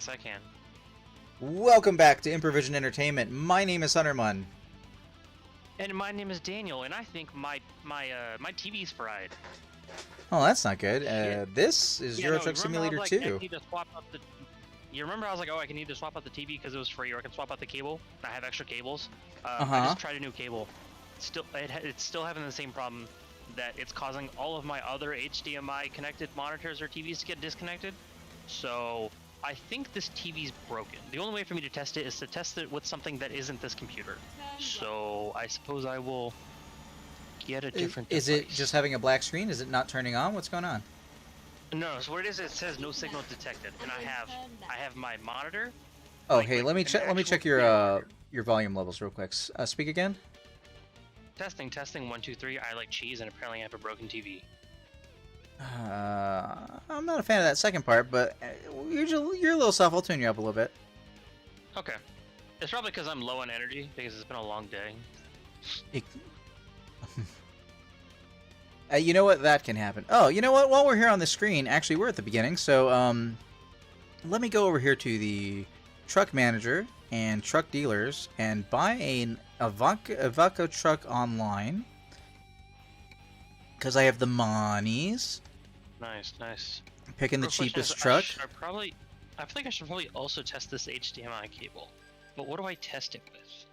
Yes, I can. Welcome back to Improvision Entertainment. My name is Huntermun. And my name is Daniel, and I think my TV's fried. Oh, that's not good. Shit. This is Euro Truck remember I was Simulator like, 2. I need to swap out the. You remember I was like, oh, I can need to swap out the TV because it was free, or I can swap out the cable. I have extra cables. I just tried a new cable. It's still having the same problem that it's causing all of my other HDMI connected monitors or TVs to get disconnected. So I think this TV's broken. The only way for me to test it is to test it with something that isn't this computer. So I suppose I will get a different device. Is it just having a black screen? Is it not turning on? What's going on? No, so what it is, it says no signal detected, and I have my monitor. Oh, like, hey, like let me an check. Let me actual check monitor. your volume levels real quick. Speak again. Testing, 1, 2, 3. I like cheese, and apparently I have a broken TV. I'm not a fan of that second part, but you're a little soft. I'll tune you up a little bit. Okay, it's probably because I'm low on energy because it's been a long day. You know what? That can happen. Oh, you know what? While we're here on the screen, actually, we're at the beginning. So, let me go over here to the truck manager and truck dealers and buy an Iveco truck online because I have the monies. Nice, nice. Picking the Real question cheapest is, truck. I feel like I should probably also test this HDMI cable. But what do I test it with?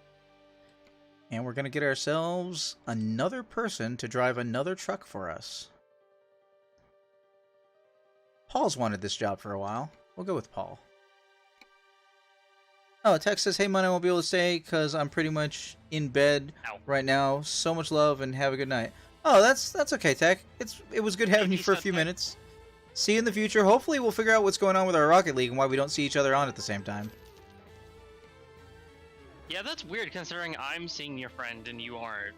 And we're going to get ourselves another person to drive another truck for us. Paul's wanted this job for a while. We'll go with Paul. Oh, a text says, hey, Money, I won't be able to stay because I'm pretty much in bed right now. So much love and have a good night. Oh, that's okay, Tech. It was good having you for a few minutes. See you in the future. Hopefully we'll figure out what's going on with our Rocket League and why we don't see each other on at the same time. Yeah, that's weird considering I'm seeing your friend and you aren't.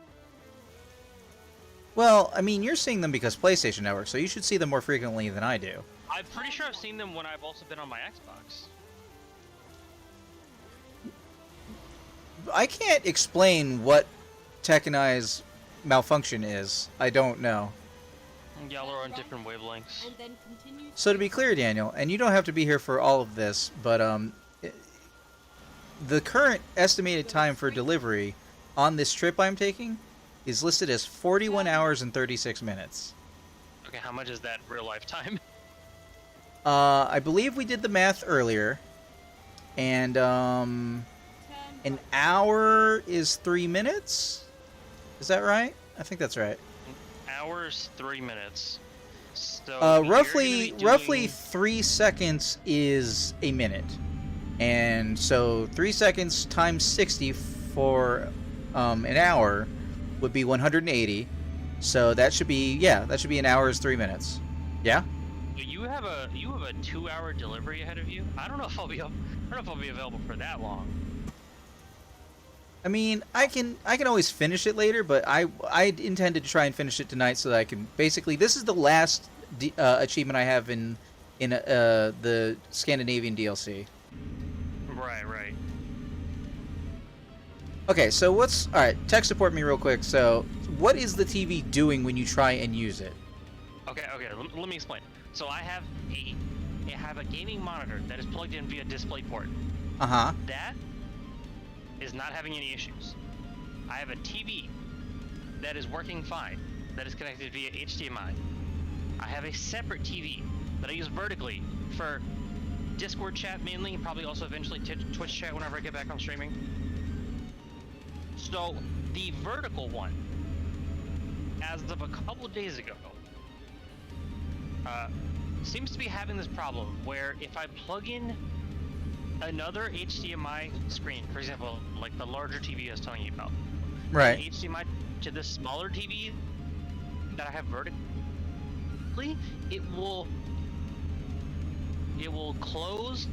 Well, I mean, you're seeing them because PlayStation Network, so you should see them more frequently than I do. I'm pretty sure I've seen them when I've also been on my Xbox. I can't explain what Tech and I's malfunction is. I don't know. Y'all are on different wavelengths. So to be clear, Daniel, and you don't have to be here for all of this, but the current estimated time for delivery on this trip I'm taking is listed as 41 hours and 36 minutes. Okay, how much is that real life time? I believe we did the math earlier, and an hour is 3 minutes? Is that right? I think that's right. Hours, 3 minutes. So roughly 3 seconds is a minute. And so 3 seconds times 60 for an hour would be 180. So that should be an hour is 3 minutes. Yeah? You have a 2-hour delivery ahead of you? I don't know if I'll be available for that long. I mean, I can always finish it later, but I intended to try and finish it tonight so that I can basically, this is the last achievement I have in the Scandinavian DLC. Right. Okay, so alright, tech support me real quick. So, what is the TV doing when you try and use it? Okay, let me explain. So I have a gaming monitor that is plugged in via DisplayPort. Uh-huh. That is not having any issues. I have a TV that is working fine, that is connected via HDMI. I have a separate TV that I use vertically for Discord chat mainly, probably also eventually Twitch chat whenever I get back on streaming. So the vertical one, as of a couple of days ago, seems to be having this problem where if I plug in another HDMI screen, for example, like the larger TV I was telling you about, right? HDMI to this smaller TV that I have vertically, it will close,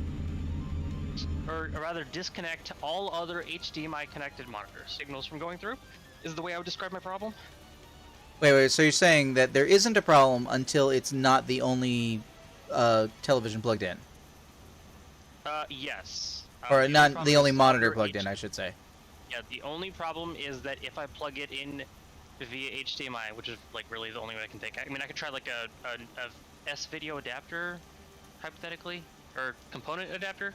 or rather disconnect all other HDMI connected monitor signals from going through, is the way I would describe my problem. Wait, so you're saying that there isn't a problem until it's not the only television plugged in? Yes. Or not the only monitor plugged in, I should say. Yeah, the only problem is that if I plug it in via HDMI, which is like really the only way I can think. I mean, I could try like a S-video adapter, hypothetically. or component adapter.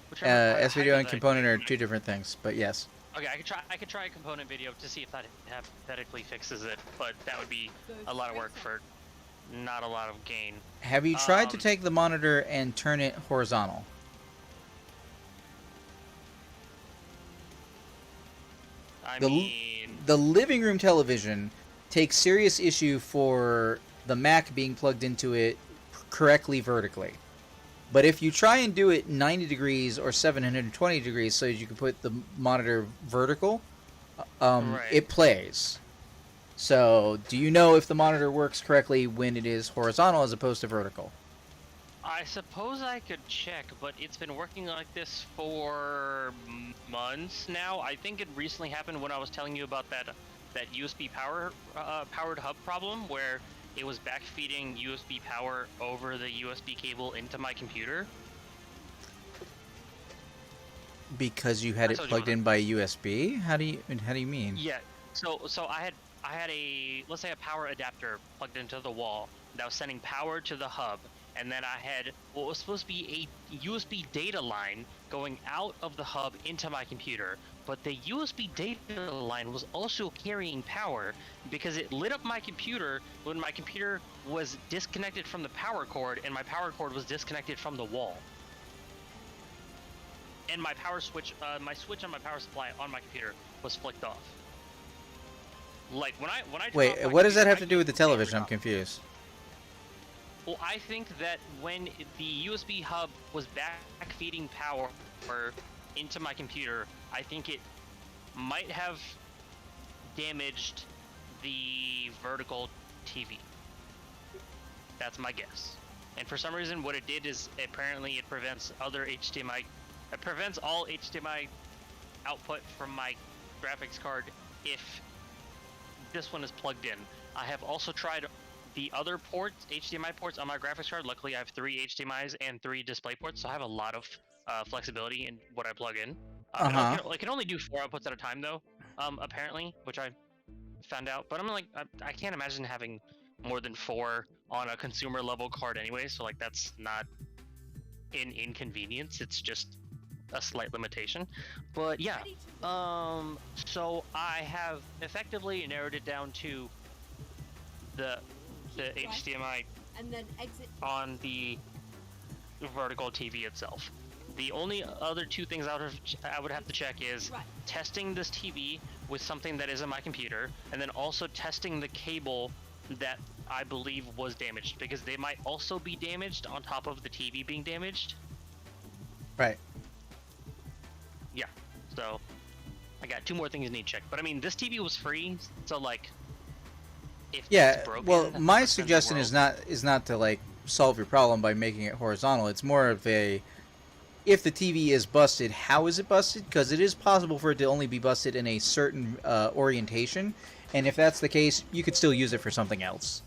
Whichever, S-video and component are two different things, but yes. Okay, I could try a component video to see if that hypothetically fixes it, but that would be a lot of work for not a lot of gain. Have you tried to take the monitor and turn it horizontal? The living room television takes serious issue for the Mac being plugged into it correctly vertically. But if you try and do it 90 degrees or 720 degrees so you can put the monitor vertical, it plays. So, do you know if the monitor works correctly when it is horizontal as opposed to vertical? I suppose I could check, but it's been working like this for months now. I think it recently happened when I was telling you about that USB powered hub problem where it was backfeeding USB power over the USB cable into my computer. Because you had it plugged in by USB? How do you mean? Yeah. So I had a, let's say, a power adapter plugged into the wall that was sending power to the hub, and then I had what was supposed to be a USB data line going out of the hub into my computer, but the USB data line was also carrying power because it lit up my computer when my computer was disconnected from the power cord and my power cord was disconnected from the wall. And my power switch, my switch on my power supply on my computer was flicked off. Like when I wait, what does that have to do with the television? I'm confused. Well, I think that when the USB hub was backfeeding power into my computer, I think it might have damaged the vertical TV. That's my guess. And for some reason, what it did is apparently it prevents other HDMI. It prevents all HDMI output from my graphics card if this one is plugged in. I have also tried the other ports, HDMI ports on my graphics card. Luckily, I have 3 HDMIs and 3 display ports, so I have a lot of flexibility in what I plug in. I can only do 4 outputs at a time, though, apparently, which I found out. But I'm like, I can't imagine having more than 4 on a consumer level card anyway, so like that's not an inconvenience. It's just a slight limitation. But yeah, so I have effectively narrowed it down to the HDMI and then exit on the vertical TV itself. The only other 2 things I would have to check is testing this TV with something that isn't my computer, and then also testing the cable that I believe was damaged, because they might also be damaged on top of the TV being damaged. Right. Yeah. So I got 2 more things I need to check. But I mean, this TV was free, so like, if it's broken, well, my suggestion is not to like solve your problem by making it horizontal. It's more of a, if the TV is busted, how is it busted? Because it is possible for it to only be busted in a certain orientation, and if that's the case, you could still use it for something else.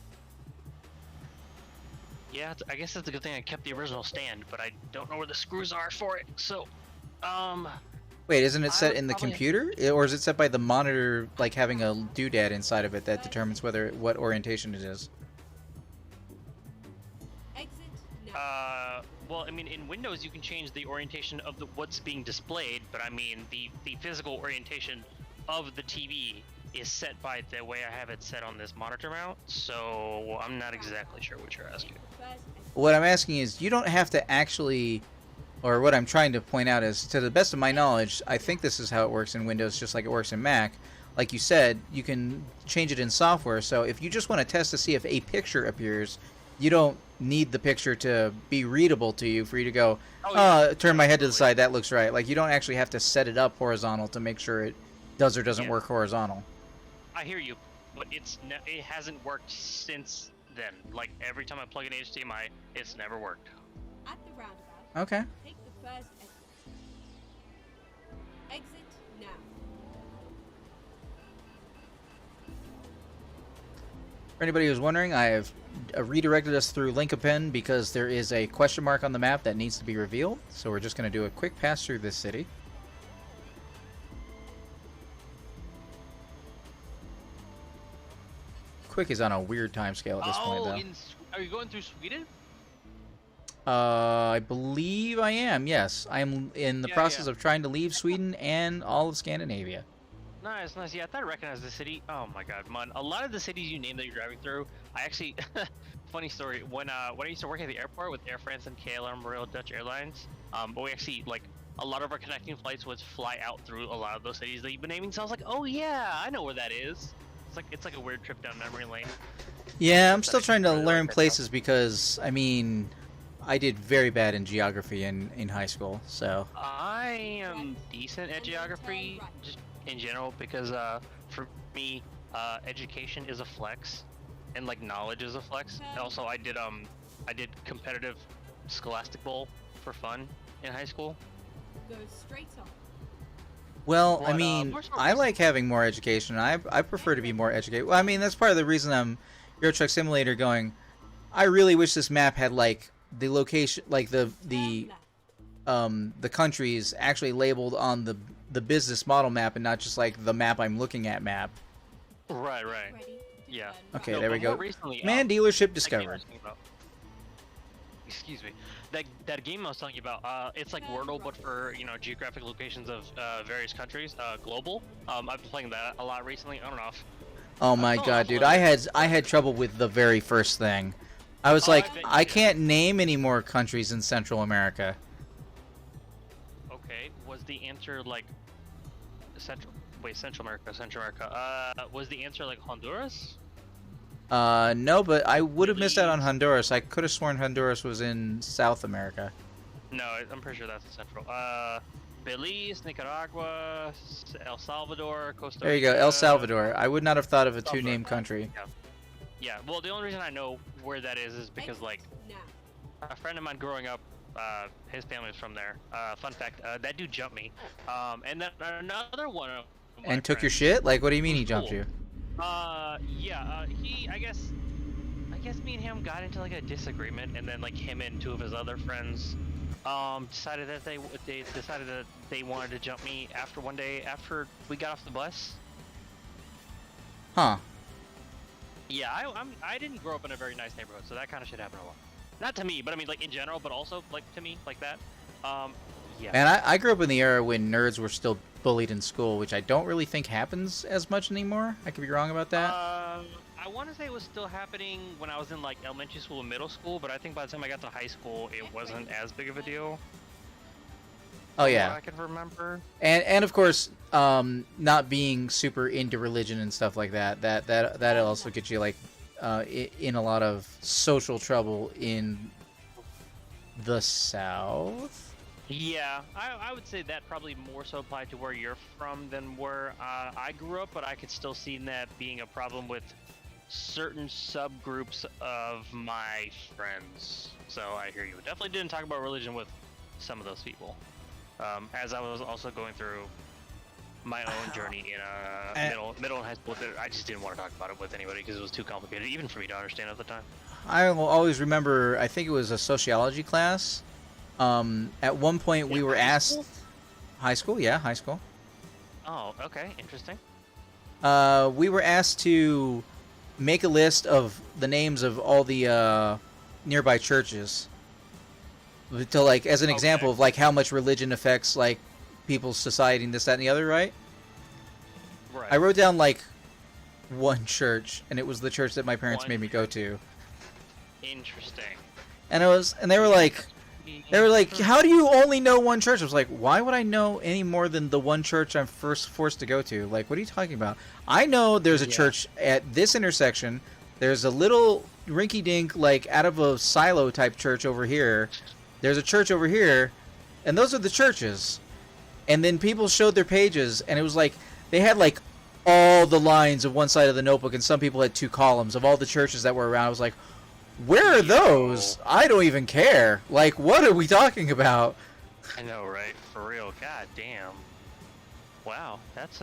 Yeah, I guess that's a good thing I kept the original stand, but I don't know where the screws are for it. So, wait, isn't it set in the computer, or is it set by the monitor, like having a doodad inside of it that determines what orientation it is? Well, I mean, in Windows you can change the orientation of what's being displayed, but I mean, the physical orientation of the TV is set by the way I have it set on this monitor mount, so I'm not exactly sure what you're asking. What I'm asking is, you don't have to actually, or what I'm trying to point out is, to the best of my knowledge, I think this is how it works in Windows, just like it works in Mac. Like you said, you can change it in software, so if you just want to test to see if a picture appears, you don't need the picture to be readable to you for you to go, turn my head to the side, that looks right. Like, you don't actually have to set it up horizontal to make sure it does or doesn't work horizontal. I hear you, but it hasn't worked since then. Like, every time I plug in HDMI, it's never worked. At the roundabout, okay. take the first exit. Exit now. For anybody who's wondering, I have redirected us through Lincoln because there is a question mark on the map that needs to be revealed. So we're just going to do a quick pass through this city. Quick is on a weird time scale at this point, though. Are you going through Sweden? I believe I am. Yes, I am in the Yeah, process yeah. of trying to leave Sweden and all of Scandinavia. Nice, nice. Yeah, I thought I recognized the city. Oh my god, man. A lot of the cities you name that you're driving through, I actually, funny story. When I used to work at the airport with Air France and KLM Royal Dutch Airlines, but we actually like a lot of our connecting flights would fly out through a lot of those cities that you've been naming. So I was like, oh yeah, I know where that is. It's like a weird trip down memory lane. Yeah, I'm That still I trying to really like learn right now. places because I mean, I did very bad in geography in high school. So I am decent at geography, just in general, because for me, education is a flex, and like knowledge is a flex. And also, I did competitive Scholastic Bowl for fun in high school. Go straight on. well, I But, mean, more so I like having more education. I prefer to be more educated. Well, I mean, that's part of the reason I'm Euro Truck Simulator going. I really wish this map had like the location, like Turn left. the countries actually labeled on the business model map and not just like the map I'm looking at map. Right. Ready to Yeah. turn Okay, right. there we but more go. recently, Man, dealership that game I discovered. was talking about- Excuse me. That game I was telling you about, it's like Wordle, but for geographic locations of various countries, global. I've been playing that a lot recently, on and off. Oh my Oh, god, also dude, like- I had trouble with the very first thing. I was Oh, I like, bet you I did. can't name any more countries in Central America. Okay, was the answer like Central? Wait, Central America, Central America. Was the answer like Honduras? No, but I would have missed out on Belize. Honduras. I could have sworn Honduras was in South America. No, I'm pretty sure that's Central. Belize, Nicaragua, El Salvador, Costa Rica. There you go, El Salvador. I would not have thought of a Salvador. two-name country. Yeah. Well, the only reason I know where that is because like Now. a friend of mine growing up, his family was from there. Fun fact, that dude jumped me. And then another one of my And took your friends- shit? Like, what do you mean he jumped Cool. you? He, I guess me and him got into like a disagreement, and then like him and two of his other friends, decided that they decided that they wanted to jump me after one day after we got off the bus. Huh. Yeah, I didn't grow up in a very nice neighborhood, so that kind of shit happened a lot. Not to me, but I mean like in general, but also like to me like that. Yeah. And I grew up in the era when nerds were still bullied in school, which I don't really think happens as much anymore. I could be wrong about that. I want to say it was still happening when I was in like elementary school and middle school, but I think by the time I got to high school, it wasn't as big of a deal. Oh from yeah. what I can remember. And of course, not being super into religion and stuff like that also gets you like in a lot of social trouble in the South. Yeah, I would say that probably more so applied to where you're from than where I grew up, but I could still see that being a problem with certain subgroups of my friends. So I hear you. Definitely didn't talk about religion with some of those people. As I was also going through my own journey in middle and high school, I just didn't want to talk about it with anybody because it was too complicated, even for me to understand at the time. I will always remember, I think it was a sociology class. At one point we In were high asked... school? High school, yeah, high school. Oh, okay, interesting. We were asked to make a list of the names of all the nearby churches. To like, as an Okay. example of like how much religion affects like people's society and this, that, and the other, right? Right. I wrote down like one church, and it was the church that my parents One made me go to. Interesting. And they were like, how do you only know one church? I was like, why would I know any more than the one church I'm first forced to go to? Like, what are you talking about? I know there's a Yeah. church at this intersection. There's a little rinky-dink, like, out of a silo type church over here. There's a church over here. And those are the churches. And then people showed their pages, and it was like, they had, like, all the lines of one side of the notebook, and some people had 2 columns of all the churches that were around. I was like, where are those? I don't even care. Like, what are we talking about? I know, right? For real. God damn. Wow, that's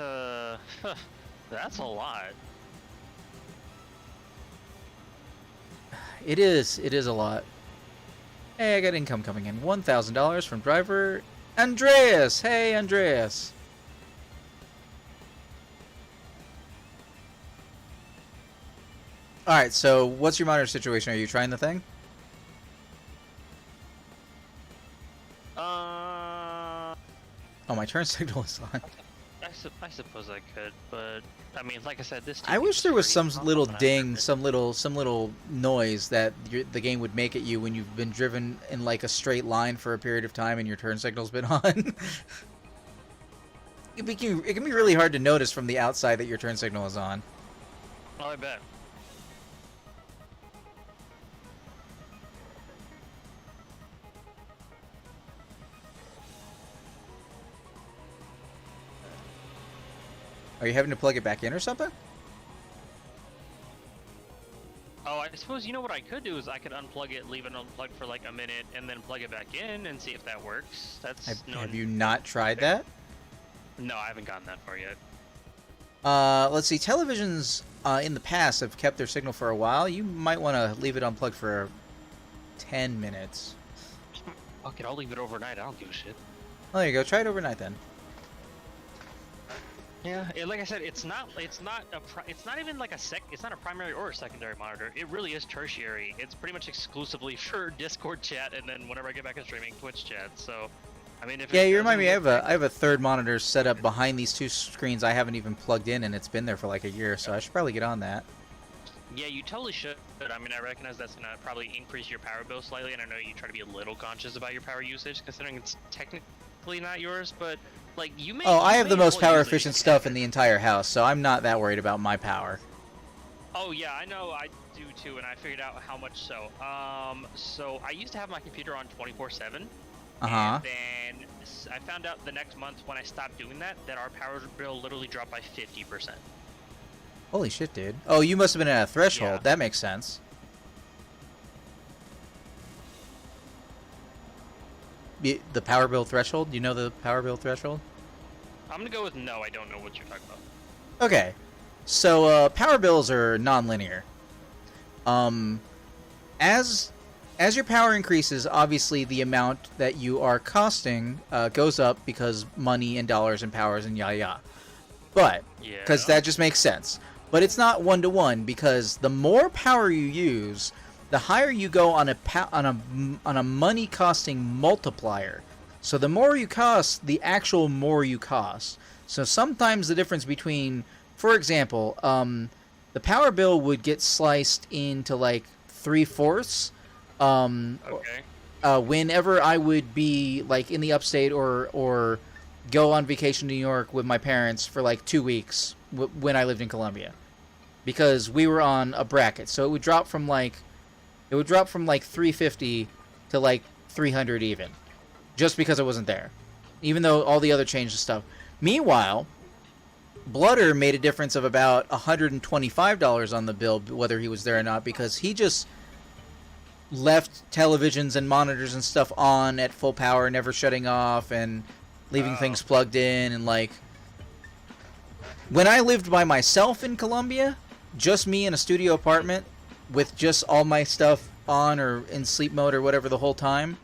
that's a lot. It is a lot. Hey, I got income coming in. $1,000 from driver Andreas. Hey, Andreas. Alright, so what's your monitor situation? Are you trying the thing? Oh, my turn signal is on. I suppose I could, but I mean, like I said, this. I TV wish there was free, some so little I'm not ding, sure. some little noise that the game would make at you when you've been driven in like a straight line for a period of time and your turn signal's been on. It can be really hard to notice from the outside that your turn signal is on. Oh, I bet. Are you having to plug it back in or something? Oh, I suppose you know what I could do is I could unplug it, leave it unplugged for like a minute, and then plug it back in and see if that works. That's Have you not tried that? No, I haven't gotten that far yet. Let's see. Televisions in the past have kept their signal for a while. You might want to leave it unplugged for 10 minutes. Fuck it, I'll leave it overnight. I don't give a shit. Oh, there you go. Try it overnight then. Yeah, like I said, it's not even like it's not a primary or a secondary monitor. It really is tertiary. It's pretty much exclusively for Discord chat, and then whenever I get back to streaming, Twitch chat. So, I mean, if Yeah, it you remind me. doesn't I have a third monitor set up behind these two screens. I haven't even plugged in, and it's been there for like a year. So I should probably get on that. Yeah, you totally should. I mean, I recognize that's gonna probably increase your power bill slightly, and I know you try to be a little conscious about your power usage, considering it's technically not yours, but like you may. Oh, I you have may the most well power use it. efficient stuff in the entire house, so I'm not that worried about my power. Oh yeah, I know I do too, and I figured out how much so. So I used to have my computer on 24/7. Uh-huh. And then I found out the next month when I stopped doing that our power bill literally dropped by 50%. Holy shit, dude. Oh, you must have been at a threshold. Yeah. That makes sense. The power bill threshold? You know the power bill threshold? I'm gonna go with no. I don't know what you're talking about. Okay. So, power bills are non-linear. As your power increases, obviously the amount that you are costing goes up because money and dollars and powers and yada yada. But, Yeah. because that just makes sense. But it's not one-to-one, because the more power you use, the higher you go on a money costing multiplier. So the more you cost, the actual more you cost. So sometimes the difference between, for example, the power bill would get sliced into like 3/4. Okay. Whenever I would be like in the upstate or go on vacation to New York with my parents for like 2 weeks when I lived in Colombia, because we were on a bracket, so it would drop from like 350 to like 300 even, just because I wasn't there, even though all the other changes stuff. Meanwhile, Blooder made a difference of about $125 on the bill, whether he was there or not, because he just left televisions and monitors and stuff on at full power, never shutting off, and leaving things plugged in. And like, when I lived by myself in Colombia, just me in a studio apartment with just all my stuff on or in sleep mode or whatever the whole time,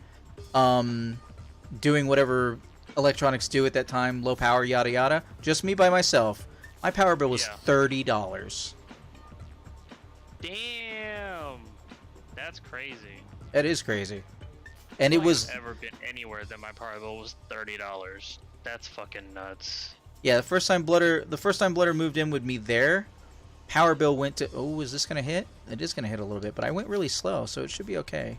doing whatever electronics do at that time, low power, yada yada, just me by myself, my power bill was Yeah. $30. Damn. That's crazy. That is crazy. And I it don't was, think I've ever been anywhere that my power bill was $30. That's fucking nuts. yeah, the first time Blooder moved in with me there, power bill went to, oh, is this gonna hit? It is gonna hit a little bit, but I went really slow, so it should be okay.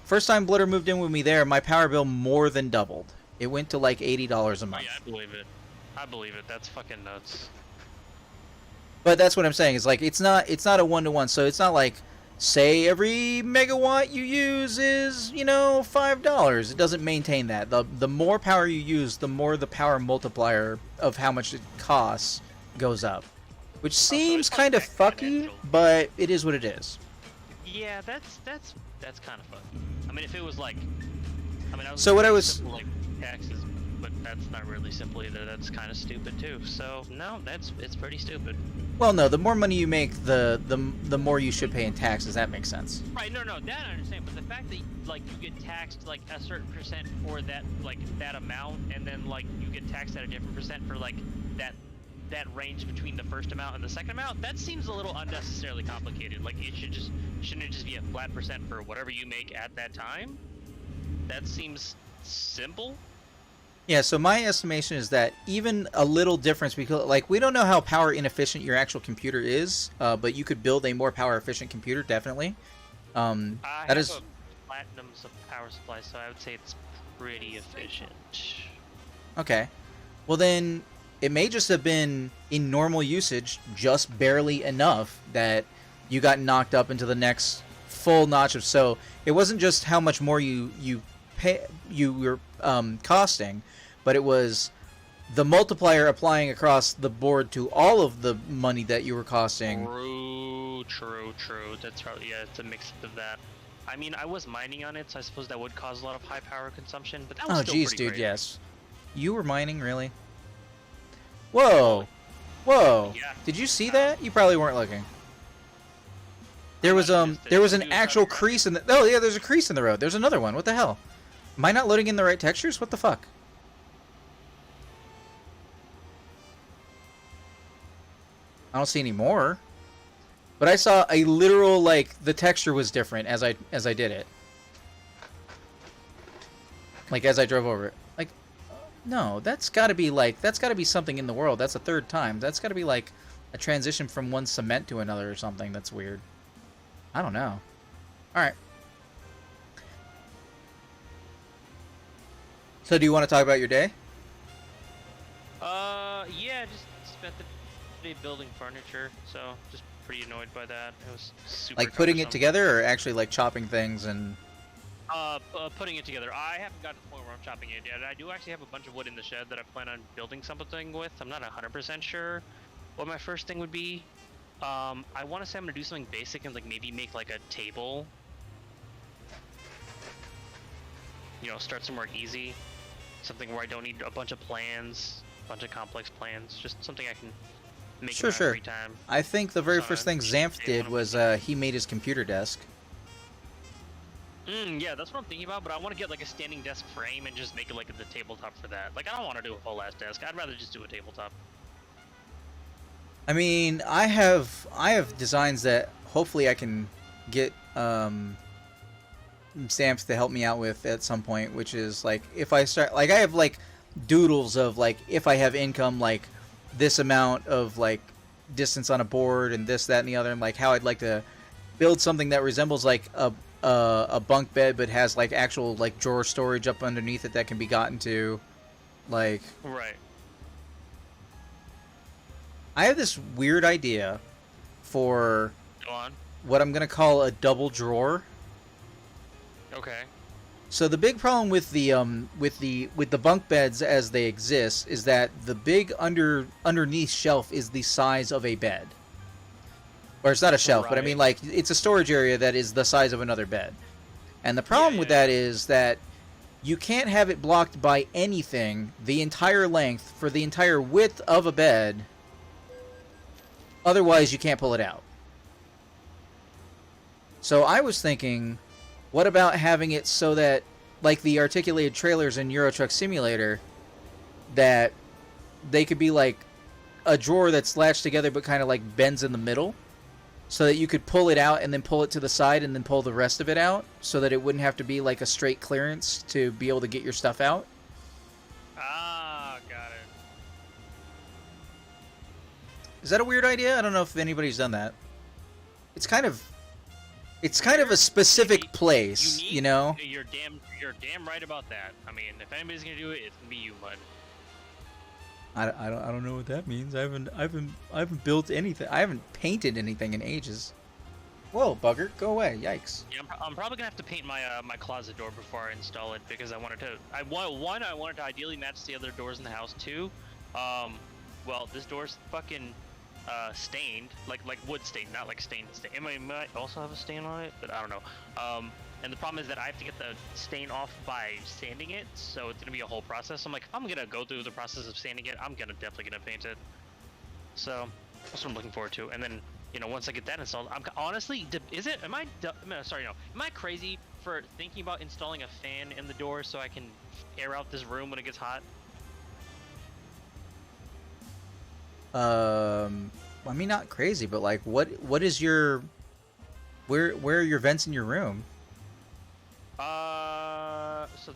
First time Blooder moved in with me there, my power bill more than doubled. It went to like $80 a Oh month. yeah, I believe it. I believe it. That's fucking nuts. But that's what I'm saying. Is like it's not a one-to-one. So it's not like, say every megawatt you use is, $5. It doesn't maintain that. The more power you use, the more the power multiplier of how much it costs goes up. Which seems it's like kind of fucky, exponential. but it is what it is. Yeah, that's kind of fucky. I mean, if it was like, I was So what gonna I say was- simple, like taxes, but that's not really simple either. That's kind of stupid too. So no, it's pretty stupid. Well, no, the more money you make, the more you should pay in taxes. That makes sense. Right? No, that I understand. But the fact that like you get taxed like a certain percent for that amount, and then like you get taxed at a different percent for like that range between the first amount and the second amount, that seems a little unnecessarily complicated. Like shouldn't it just be a flat percent for whatever you make at that time? That seems simple. Yeah, so my estimation is that even a little difference, because like we don't know how power inefficient your actual computer is, but you could build a more power efficient computer, definitely. I That have is a platinum power supply, so I would say it's pretty efficient. okay. Well then, it may just have been in normal usage, just barely enough that you got knocked up into the next full notch of. So it wasn't just how much more you were costing, but it was the multiplier applying across the board to all of the money that you were costing. True. That's probably, yeah, it's a mix of that. I mean, I was mining on it, so I suppose that would cause a lot of high power consumption, but that was Oh, still jeez, pretty dude, great. yes. You were mining, really? Whoa! Whoa! Yeah. Did you see that? You probably weren't looking. There was an actual crease in the. Oh yeah, there's a crease in the road. There's another one. What the hell? Am I not loading in the right textures? What the fuck? I don't see any more. But I saw a literal, like, the texture was different as I did it. Like, as I drove over it. Like, no, that's gotta be, like, that's gotta be something in the world. That's a third time. That's gotta be, like, a transition from one cement to another or something. That's weird. I don't know. Alright. So, do you want to talk about your day? Yeah, just spent the day building furniture, so just pretty annoyed by that. It was super Like, putting it cumbersome. together or actually, like, chopping things and... Putting it together. I haven't gotten to the point where I'm chopping it yet. I do actually have a bunch of wood in the shed that I plan on building something with. I'm not 100% sure what my first thing would be. I want to say I'm gonna do something basic and like maybe make like a table. You know, start somewhere easy. Something where I don't need a bunch of plans, a bunch of complex plans. Just something I can make Sure, in my sure. free time. I think the very So, first thing Xamph did was he made his computer desk. Yeah, that's what I'm thinking about, but I want to get like a standing desk frame and just make it like the tabletop for that. Like, I don't want to do a full ass desk. I'd rather just do a tabletop. I mean, I have designs that hopefully I can get Xamph to help me out with at some point, which is like if I start like I have like doodles of like if I have income like this amount of like distance on a board and this, that, and the other, and like how I'd like to build something that resembles like a bunk bed but has like actual like drawer storage up underneath it that can be gotten to, like. Right. I have this weird idea for Go on. what I'm gonna call a double drawer. Okay. So the big problem with the bunk beds as they exist is that the big underneath shelf is the size of a bed. Or it's not a shelf, but I Right. mean like it's a storage area that is the size of another bed. And the problem with that is that you can't have it blocked by anything the entire length for the entire width of a bed. Otherwise, you can't pull it out. So I was thinking, what about having it so that, like the articulated trailers in Euro Truck Simulator, that they could be like a drawer that's latched together but kind of like bends in the middle, so that you could pull it out and then pull it to the side and then pull the rest of it out, so that it wouldn't have to be like a straight clearance to be able to get your stuff out. Ah, got it. Is that a weird idea? I don't know if anybody's done that. It's kind of a specific place, Unique. you know? You're damn right about that. I mean, if anybody's gonna do it, it's gonna be you, bud. I don't know what that means. I haven't built anything. I haven't painted anything in ages. Whoa, bugger, go away! Yikes. Yeah, I'm probably gonna have to paint my my closet door before I install it because I wanted to ideally match the other doors in the house too. Well, this door's fucking stained, like wood stained, not like stained. It might also have a stain on it, but I don't know. And the problem is that I have to get the stain off by sanding it, so it's gonna be a whole process. I'm like, if I'm gonna go through the process of sanding it, I'm definitely gonna paint it. So that's what I'm looking forward to. And then, you know, once I get that installed, I'm honestly, am I crazy for thinking about installing a fan in the door so I can air out this room when it gets hot? I mean, not crazy, but like, what is your, where are your vents in your room? So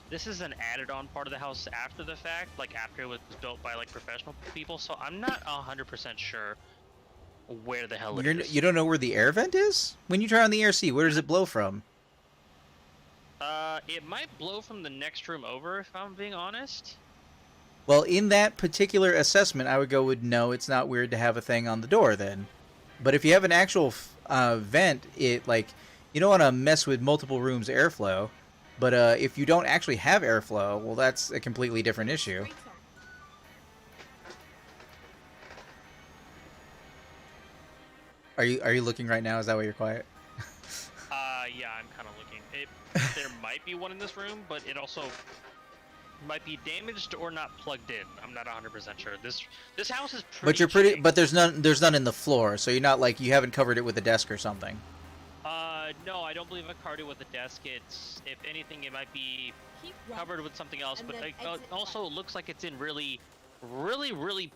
this is an added-on part of the house after the fact, like after it was built by like professional people. So I'm not 100% sure where the hell it is. You don't know where the air vent is? When you turn on the AirC, where does it blow from? It might blow from the next room over, if I'm being honest. Well, in that particular assessment, I would go with no, it's not weird to have a thing on the door then. But if you have an actual vent, it like you don't want to mess with multiple rooms' airflow. But if you don't actually have airflow, well, that's a completely different issue. Straight on. Are you looking right now? Is that why you're quiet? Yeah, I'm kind of looking. There might be one in this room, but it also might be damaged or not plugged in. I'm not 100% sure. This house is pretty. But you're pretty. big. But there's none in the floor, so you're not like you haven't covered it with a desk or something. No, I don't believe I covered it with a desk. It's, if anything, it might be Keep running. covered with something else. And But then it exit also looks like it's in really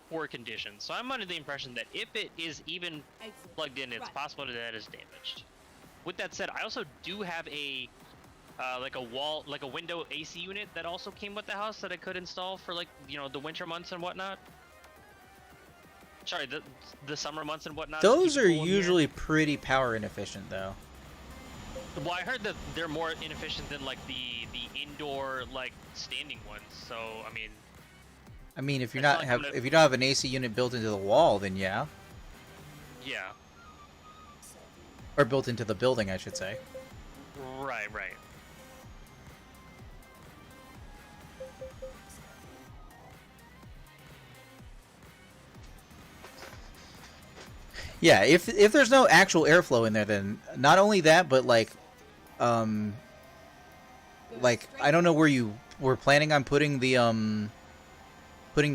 poor condition. So I'm under the impression that if it is even Exit. plugged in, it's Right. possible that it is damaged. With that said, I also do have a like a window AC unit that also came with the house that I could install for like the winter months and whatnot. Sorry, the summer months and whatnot. to Those keep it are cool in here. usually pretty power inefficient, though. Well, I heard that they're more inefficient than like the indoor like standing ones. So I mean, If you It's not like I'm gonna- if you don't have an AC unit built into the wall, then yeah, yeah, or built into the building, I should say. right. Yeah, if there's no actual airflow in there, then not only that, but like Go like straight I don't know on. where you were planning on putting the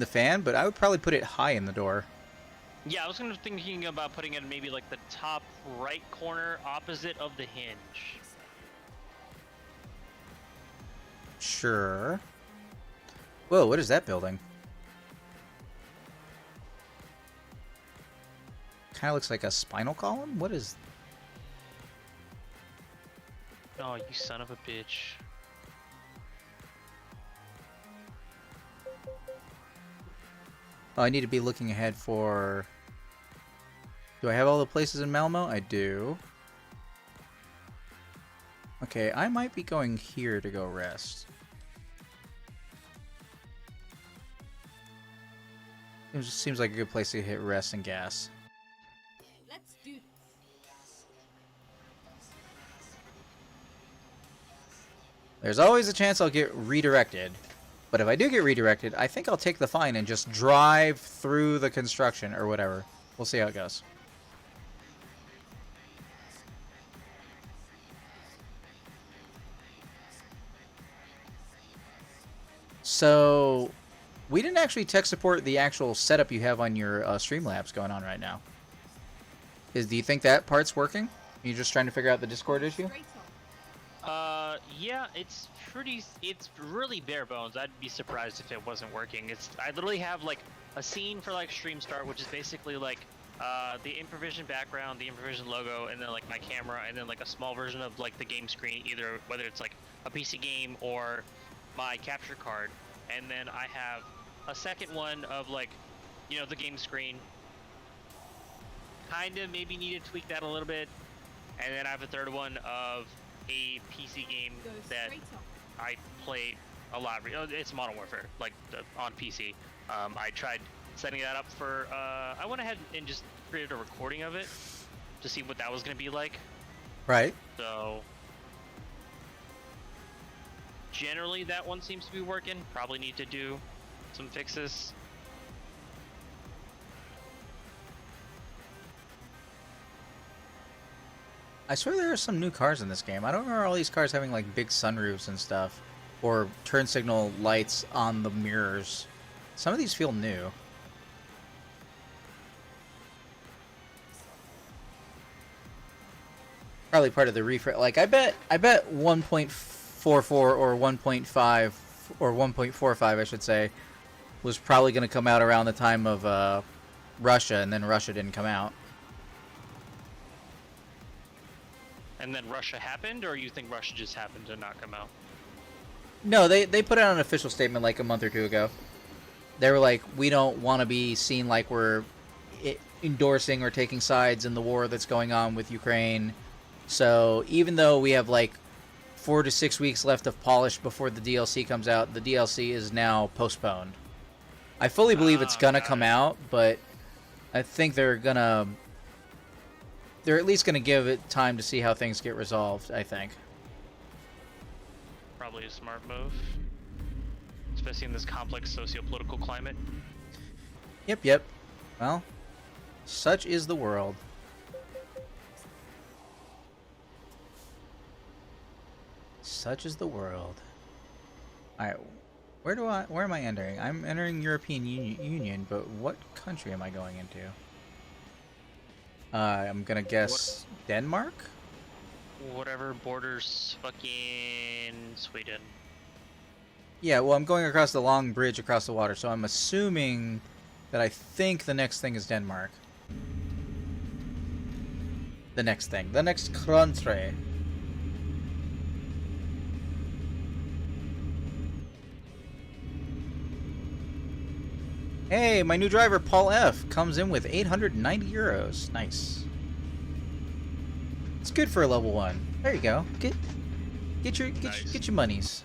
fan, but I would probably put it high in the door. Yeah, I was thinking about putting it in maybe like the top right corner opposite of the hinge. Sure. Whoa, what is that building? Kind of looks like a spinal column. What is? Oh, you son of a bitch. Oh, I need to be looking ahead for... Do I have all the places in Malmo? I do. Okay, I might be going here to go rest. It just seems like a good place to hit rest and gas. Let's do this. There's always a chance I'll get redirected. But if I do get redirected, I think I'll take the fine and just drive through the construction or whatever. We'll see how it goes. So, we didn't actually tech support the actual setup you have on your Streamlabs going on right now. Do you think that part's working? You're just trying to figure out the Discord issue? Straight on. Yeah, it's really bare bones. I'd be surprised if it wasn't working. I literally have like a scene for like Stream Start, which is basically like the Improvision background, the Improvision logo, and then like my camera, and then like a small version of like the game screen, either whether it's like a PC game or my capture card. And then I have a second one of like, the game screen. Kinda maybe need to tweak that a little bit. And then I have a third one of a PC game Go that straight on. I play a lot. It's Modern Warfare, like on PC. I tried setting that up for. I went ahead and just created a recording of it to see what that was going to be like. Right. So generally, that one seems to be working. Probably need to do some fixes. I swear there are some new cars in this game. I don't remember all these cars having like big sunroofs and stuff, or turn signal lights on the mirrors. Some of these feel new. Probably part of the refresh. Like I bet 1.44 or 1.5 or 1.45, I should say, was probably going to come out around the time of Russia, and then Russia didn't come out. And then Russia happened, or you think Russia just happened to not come out? No, they put out an official statement like a month or two ago. They were like, we don't want to be seen like we're endorsing or taking sides in the war that's going on with Ukraine. So even though we have like 4 to 6 weeks left of polish before the DLC comes out, the DLC is now postponed. I fully believe it's gonna come out, but I think they're at least gonna give it time to see how things get resolved, I think. Probably a smart move. Especially in this complex socio-political climate. Yep. Well, such is the world. Such is the world. Alright, where am I entering? I'm entering European Union, but what country am I going into? I'm gonna guess Denmark? Whatever borders fucking Sweden. Yeah, well, I'm going across the long bridge across the water, so I'm assuming that I think the next thing is Denmark. The next country. Hey, my new driver, Paul F., comes in with 890 euros. Nice. It's good for a level 1. There you go. Get your monies.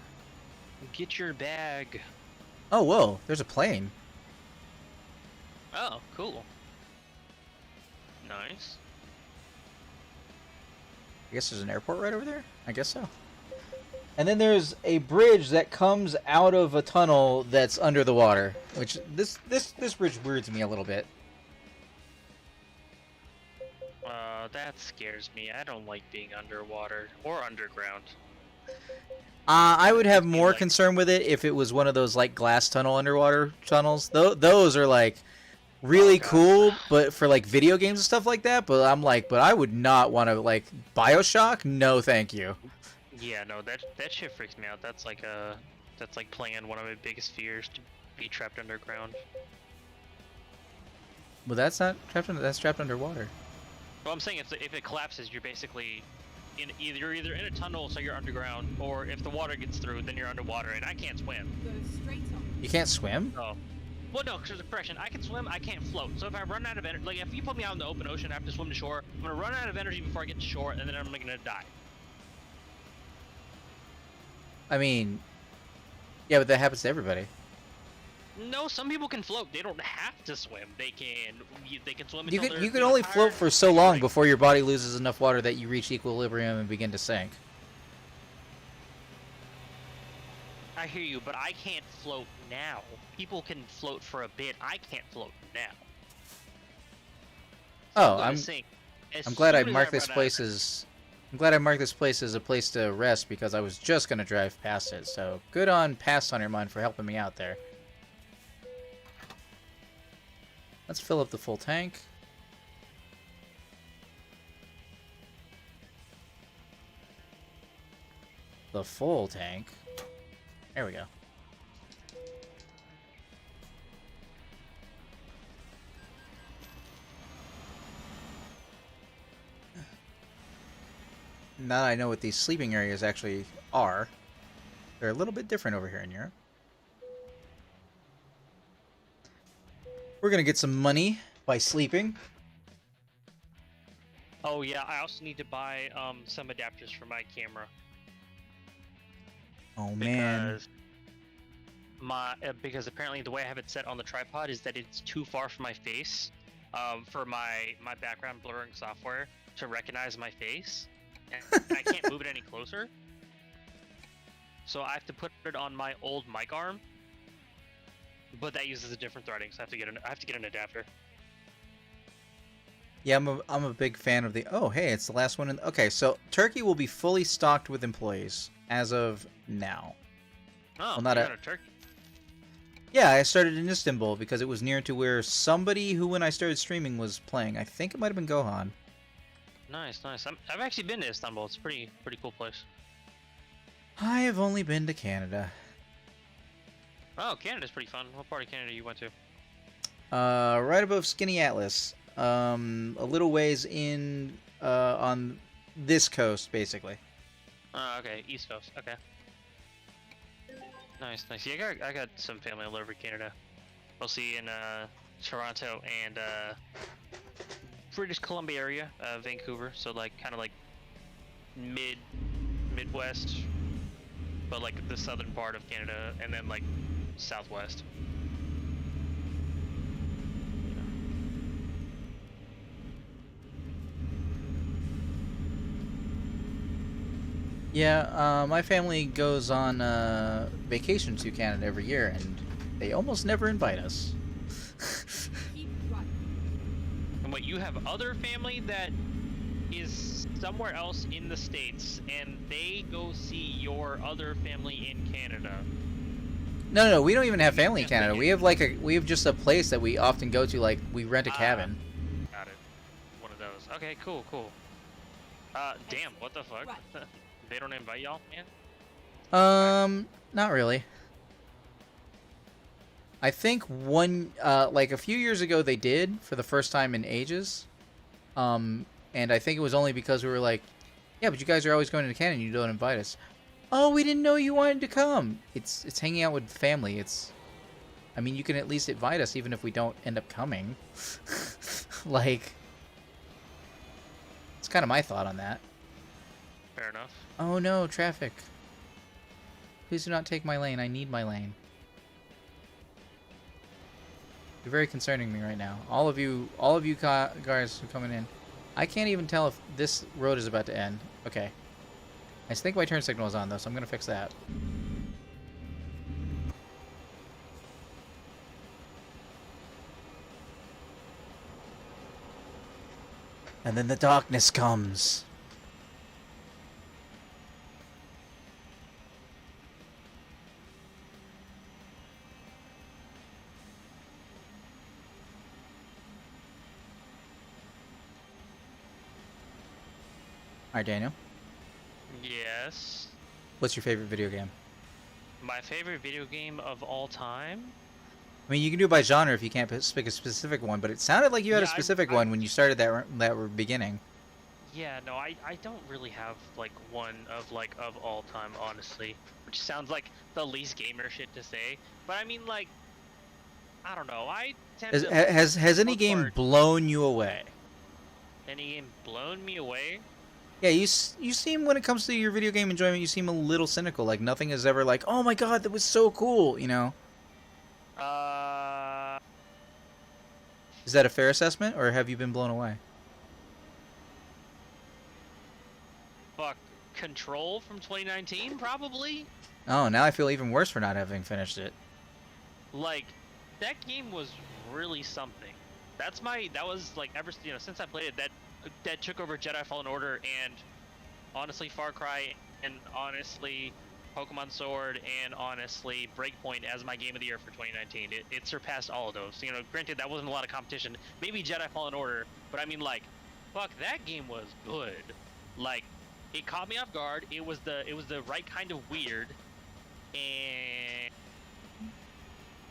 Get your bag. Oh, whoa, there's a plane. Oh, cool. Nice. I guess there's an airport right over there? I guess so. And then there's a bridge that comes out of a tunnel that's under the water, which this bridge weirds me a little bit. That scares me. I don't like being underwater or underground. I would have more concern with it if it was one of those like glass tunnel underwater tunnels. Those are like really cool, but for like video games and stuff like that. But I'm like, but I would not want to like BioShock. No, thank you. Yeah, no, that shit freaks me out. That's like playing one of my biggest fears, to be trapped underground. Well, that's not trapped under. That's trapped underwater. Well, I'm saying if it collapses, you're basically you're either in a tunnel, so you're underground, or if the water gets through, then you're underwater. And I can't swim. Go straight on. You can't swim? Oh. Well, no, because there's a correction. I can swim, I can't float. So if I run out of energy, like if you put me out in the open ocean, I have to swim to shore. I'm gonna run out of energy before I get to shore, and then I'm gonna die. I mean, yeah, but that happens to everybody. No, some people can float. They don't have to swim. They can swim. Until You can only float for so long before your body loses enough water that you reach equilibrium and begin to sink. I hear you, but I can't float now. People can float for a bit. I can't float now. Oh, I'm glad I marked this place as. I'm glad I marked this place as a place to rest because I was just gonna drive past it. So good on Past Hunter Mine for helping me out there. Let's fill up the full tank. The full tank. There we go. Now that I know what these sleeping areas actually are, they're a little bit different over here in Europe. We're gonna get some money by sleeping. Oh yeah, I also need to buy some adapters for my camera. Oh man. Because apparently the way I have it set on the tripod is that it's too far from my face for my background blurring software to recognize my face. And I can't move it any closer. So I have to put it on my old mic arm. But that uses a different threading, so I have to get an adapter. Yeah, I'm a big fan of the. Oh, hey, it's the last one. Okay, so Turkey will be fully stocked with employees as of now. Oh, well, not a Turkey. Yeah, I started in Istanbul because it was near to where somebody who, when I started streaming, was playing. I think it might have been Gohan. Nice. I've actually been to Istanbul. It's a pretty cool place. I have only been to Canada. Oh, Canada's pretty fun. What part of Canada you went to? Right above Skinny Atlas. A little ways in on this coast, basically. Oh, okay, East Coast. Okay. Nice, nice. Yeah, I got some family all over Canada. Mostly in Toronto and British Columbia area, Vancouver. So like kind of like Midwest, but like the southern part of Canada, and then like Southwest. Yeah, my family goes on vacation to Canada every year, and they almost never invite us. Keep running. And what, you have other family that is somewhere else in the States, and they go see your other family in Canada? No, we don't even have family in Canada. We have just a place that we often go to. Like we rent a cabin. Got it. One of those. Okay, cool. Damn, what the fuck? Right. They don't invite y'all, man? Not really. I think like a few years ago they did for the first time in ages. And I think it was only because we were like, yeah, but you guys are always going to Canada and you don't invite us. Oh, we didn't know you wanted to come. It's hanging out with family. I mean, you can at least invite us even if we don't end up coming. Like, it's kind of my thought on that. Fair enough. Oh no, traffic. Please do not take my lane. I need my lane. You're very concerning me right now. All of you guys are coming in. I can't even tell if this road is about to end. Okay. I think my turn signal is on though, so I'm gonna fix that. And then the darkness comes. Alright, Daniel. Yes. What's your favorite video game? My favorite video game of all time? I mean, you can do it by genre if you can't pick a specific one, but it sounded like you had a Yeah, specific one when you started that beginning. Yeah, no, I don't really have like one of all time, honestly. Which sounds like the least gamer shit to say. But I mean, like, I don't know. I tend to Has any look game for- blown you away? Any game blown me away? Yeah, you seem, when it comes to your video game enjoyment, you seem a little cynical. Like nothing is ever like, oh my god, that was so cool, you know? Is that a fair assessment, or have you been blown away? Fuck, Control from 2019, probably? Oh, now I feel even worse for not having finished it. Like, that game was really something. That was like, since I played it, that took over Jedi Fallen Order, and honestly Far Cry, and honestly Pokemon Sword, and honestly Breakpoint as my game of the year for 2019. It surpassed all of those. You know, granted that wasn't a lot of competition. Maybe Jedi Fallen Order, but I mean, like, fuck, that game was good. Like, it caught me off guard. It was the right kind of weird, and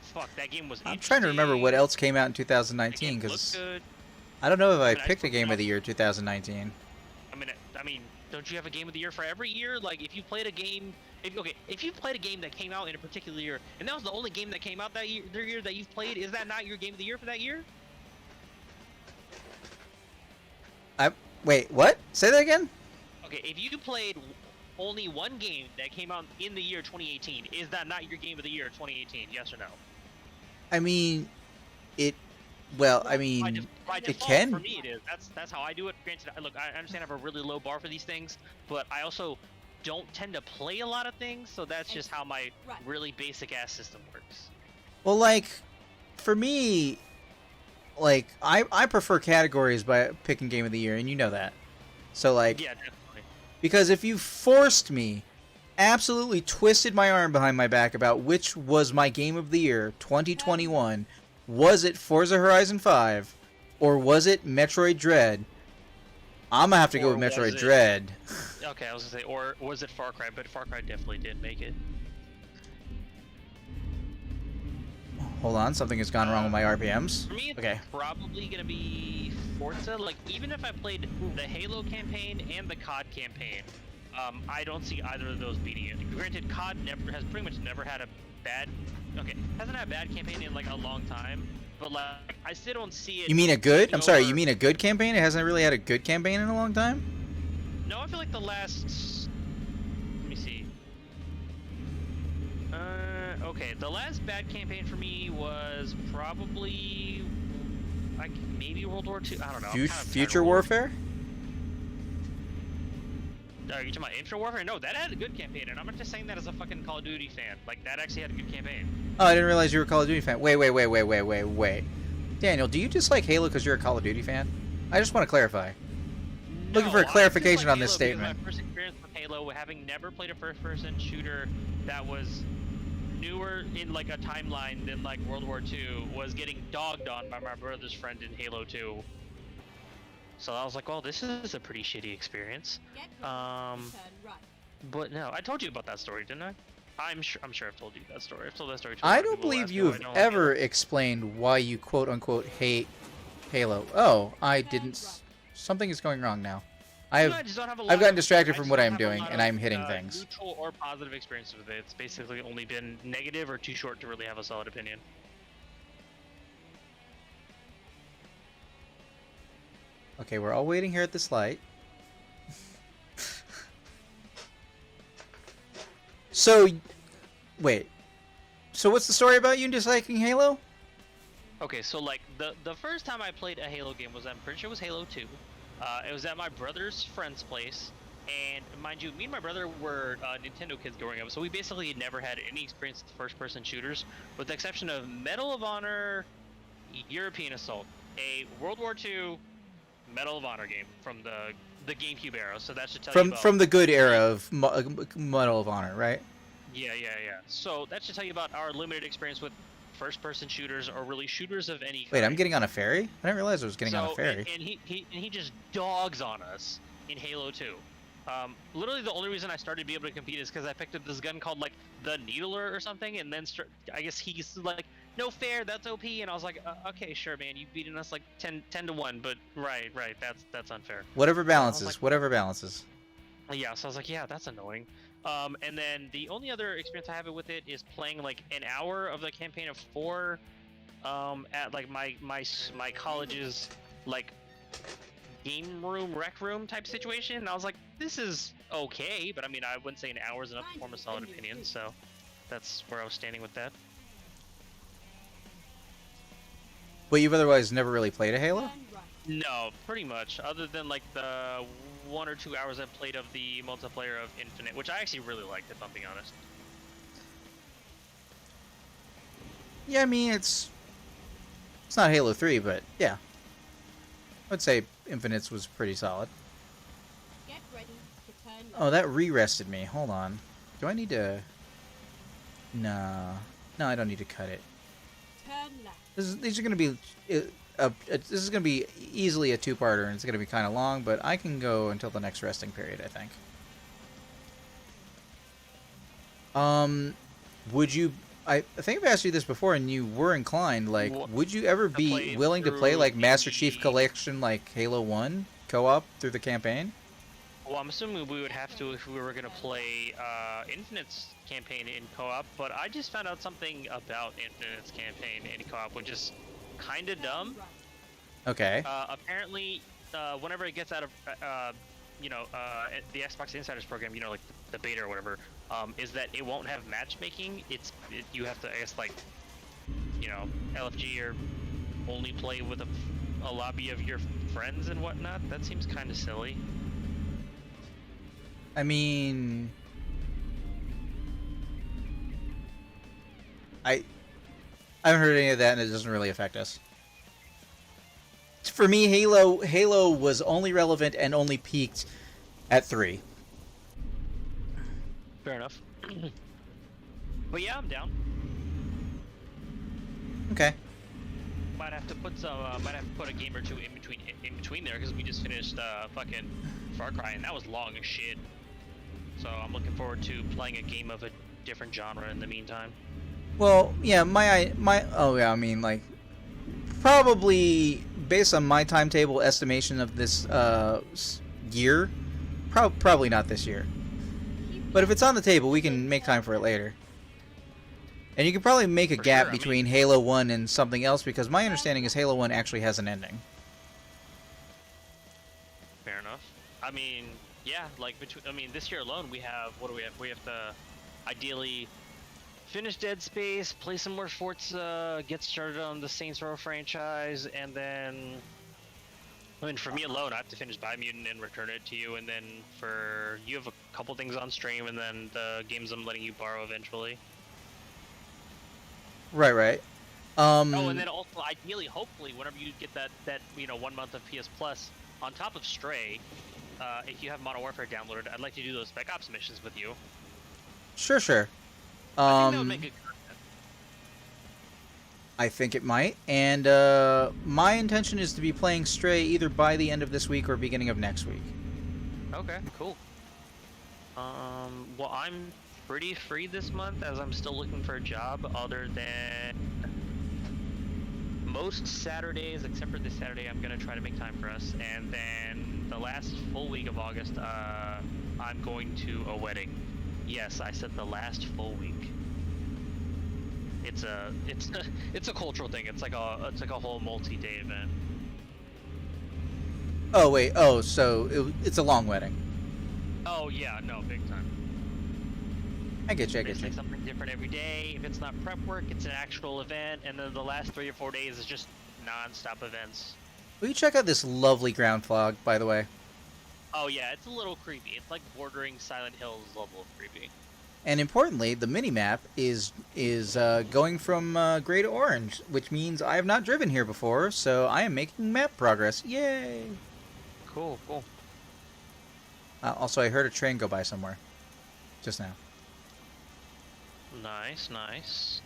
fuck, that game was. I'm trying to remember what else came out in 2019 because I don't know if I picked a game of the year 2019. I mean, don't you have a game of the year for every year? Like, if you played a game, if you played a game that came out in a particular year, and that was the only game that came out that year that you've played, is that not your game of the year for that year? Wait, what? Say that again? Okay, if you played only one game that came out in the year 2018, is that not your game of the year 2018? Yes or no? I mean, I mean, by it default, can. For me, it is. That's how I do it. Granted, look, I understand I have a really low bar for these things, but I also don't tend to play a lot of things, so that's just how my really basic ass system works. Well, like, for me, like, I prefer categories by picking game of the year, and you know that. So, like, yeah, definitely. Because if you forced me, absolutely twisted my arm behind my back about which was my game of the year 2021, was it Forza Horizon 5 or was it Metroid Dread? I'm gonna have to go with Metroid Dread. Okay, I was gonna say, or was it Far Cry? But Far Cry definitely did make it. Hold on, something has gone wrong with my RPMs. For me, it's Okay. probably gonna be Forza. Like, even if I played the Halo campaign and the COD campaign, I don't see either of those beating it. Granted, COD has pretty much never had a bad, hasn't had a bad campaign in like a long time, but like I still don't see it. You mean a good? I'm sorry. over- You mean a good campaign? It hasn't really had a good campaign in a long time. No, I feel like the last. Let me see. Okay, the last bad campaign for me was probably like maybe World War II. I don't know. I'm kind of tired of Future World War Warfare. Are you talking about Infinite Warfare? No, that had a good campaign, and I'm not just saying that as a fucking Call of Duty fan. Like, that actually had a good campaign. Oh, I didn't realize you were a Call of Duty fan. Wait. Daniel, do you just like Halo because you're a Call of Duty fan? I just want to clarify. Looking for a No, I clarification just like on this Halo because statement. My first experience with Halo, having never played a first-person shooter that was newer in like a timeline than like World War II, was getting dogged on by my brother's friend in Halo 2. So I was like, well, this is a pretty shitty experience. Get ready. Turn right. But no, I told you about that story, didn't I? I'm sure I've told you that story. I've told that story to a lot I of don't people who believe ask me you why I have don't like ever Halo. explained why you quote unquote hate Halo. Oh, I Turn didn't. right. Something is going wrong now. No, I just don't have a lot I've gotten of- distracted I from just what don't I'm have a doing, lot and of, I'm hitting things. Neutral or positive experiences with it. It's basically only been negative or too short to really have a solid opinion. Okay, we're all waiting here at this light. So, wait. So what's the story about you disliking Halo? Okay, so like the first time I played a Halo game was, I'm pretty sure it was Halo 2. It was at my brother's friend's place, and mind you, me and my brother were Nintendo kids growing up, so we basically never had any experience with first-person shooters, with the exception of Medal of Honor, European Assault, a World War II Medal of Honor game from the GameCube era. So that should tell you about. From the good era of Medal of Honor, right? Yeah. So that should tell you about our limited experience with first-person shooters, or really shooters of any kind. Wait, I'm getting on a ferry? I didn't realize I was getting on a ferry. And he just dogs on us in Halo 2. Literally the only reason I started to be able to compete is because I picked up this gun called like the Needler or something, and then I guess he's like, no fair, that's OP, and I was like, okay, sure, man, you've beaten us like 10 to 1, but right, that's unfair. Whatever balances, like- whatever balances. Yeah, so I was like, yeah, that's annoying. And then the only other experience I have with it is playing like an hour of the campaign of 4 at like my college's like game room, rec room type situation. And I was like, this is okay, but I mean, I wouldn't say an hour is enough to form a solid opinion, so that's where I was standing with that. But you've otherwise never really played a Halo? Turn right. No, pretty much, other than like the 1 or 2 hours I've played of the multiplayer of Infinite, which I actually really liked, if I'm being honest. Yeah, I mean, it's not Halo 3, but yeah. I would say Infinite's was pretty solid. Get ready to turn Oh, left. that re-rested me. Hold on. Do I need to... No, I don't need to cut it. Turn left. These are going to be... this is going to be easily a two-parter, and it's going to be kind of long, but I can go until the next resting period, I think. Would you... I think I've asked you this before, and you were inclined. Like, would you ever be play willing to play through like Master Chief the- Collection, like Halo 1 co-op through the campaign? Well, I'm assuming we would have to if we were going to play Infinite's campaign in co-op, but I just found out something about Infinite's campaign in co-op, which is kind of dumb. Turn right. Okay. Apparently, whenever it gets out of, the Xbox Insiders program, like the beta or whatever, is that it won't have matchmaking. You have to, I guess, like, LFG or only play with a lobby of your friends and whatnot. That seems kind of silly. I mean... I haven't heard any of that, and it doesn't really affect us. For me, Halo was only relevant and only peaked at 3. Fair enough. But yeah, I'm down. Okay. Might have to put a game or two in between there, because we just finished fucking Far Cry, and that was long as shit. So I'm looking forward to playing a game of a different genre in the meantime. Well, yeah, I mean, like, probably based on my timetable estimation of this year, probably not this year. But if it's on the table, we can make time for it later. And you can probably make a For gap sure, I mean- between Halo 1 and something else, because my understanding is Halo 1 actually has an ending. Fair enough. I mean, yeah, like this year alone, we have what do we have? We have to ideally finish Dead Space, play some more Forza, get started on the Saints Row franchise, and then, I mean, for me alone, I have to finish Biomutant and return it to you, and then for you have a couple things on stream, and then the games I'm letting you borrow eventually. Right. Oh, and then also, ideally, hopefully, whenever you get that 1 month of PS Plus, on top of Stray, if you have Modern Warfare downloaded, I'd like to do those Spec Ops missions with you. Sure. I think that would make good content. I think it might, and my intention is to be playing Stray either by the end of this week or beginning of next week. Okay, cool. Well, I'm pretty free this month as I'm still looking for a job other than most Saturdays, except for this Saturday, I'm gonna try to make time for us. And then the last full week of August, I'm going to a wedding. Yes, I said the last full week. It's a cultural thing. It's like a whole multi-day event. Oh wait, so it's a long wedding. Oh yeah, no, big time. I get you. It's like something different every day. If it's not prep work, it's an actual event, and then the last 3 or 4 days is just non-stop events. Will you check out this lovely ground fog, by the way? Oh yeah, it's a little creepy. It's like bordering Silent Hills level of creepy. And importantly, the mini-map is going from gray to orange, which means I have not driven here before, so I am making map progress. Yay! Cool. Also, I heard a train go by somewhere just now. Nice.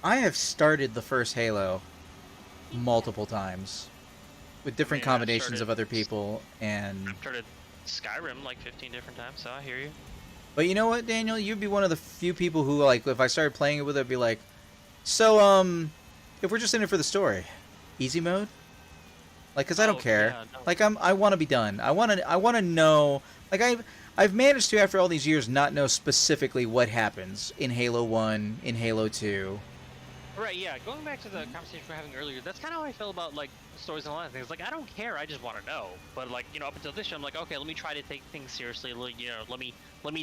I have started the first Halo multiple times with different I mean, I've combinations started- of other people, and I've started Skyrim like 15 different times, so I hear you. but you know what, Daniel, you'd be one of the few people who, like, if I started playing it with it, I'd be like, so if we're just in it for the story, easy mode, like, cause I don't Oh, care. yeah, no. Like, I want to be done. I want to know. Like, I've managed to, after all these years, not know specifically what happens in Halo 1, in Halo 2. Right, yeah. Going back to the conversation we were having earlier, that's kind of how I feel about like stories and a lot of things. Like, I don't care. I just want to know. But like, up until this year, I'm like, okay, let me try to take things seriously. Let me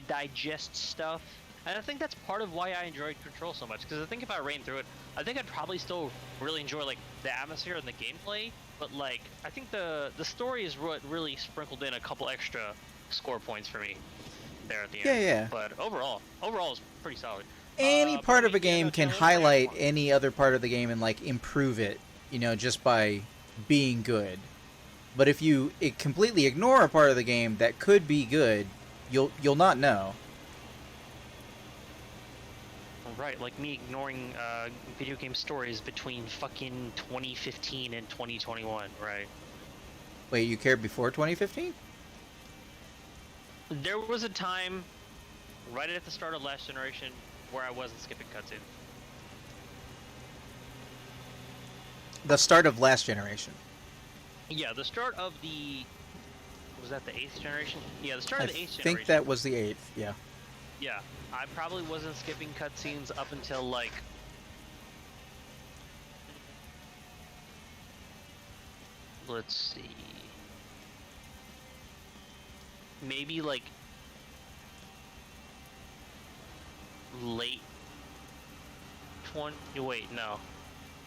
digest stuff. And I think that's part of why I enjoyed Control so much. Because I think if I ran through it, I think I'd probably still really enjoy like the atmosphere and the gameplay. But like, I think the story is what really sprinkled in a couple extra score points for me there at the end. Yeah. But overall it's pretty solid. Any But part I of a mean, game no, can tell us highlight what you any other part of the game and like improve it, just by being good. But if you completely ignore a part of the game that could be good, you'll not know. Right, like me ignoring video game stories between fucking 2015 and 2021, right? Wait, you cared before 2015? There was a time, right at the start of last generation, where I wasn't skipping cutscenes. The start of last generation. Yeah, the start of the... Was that the 8th generation? Yeah, the start I of the 8th generation. think that was the 8th, yeah. Yeah, I probably wasn't skipping cutscenes up until, like... Let's see... Maybe, like... Late... Wait, no.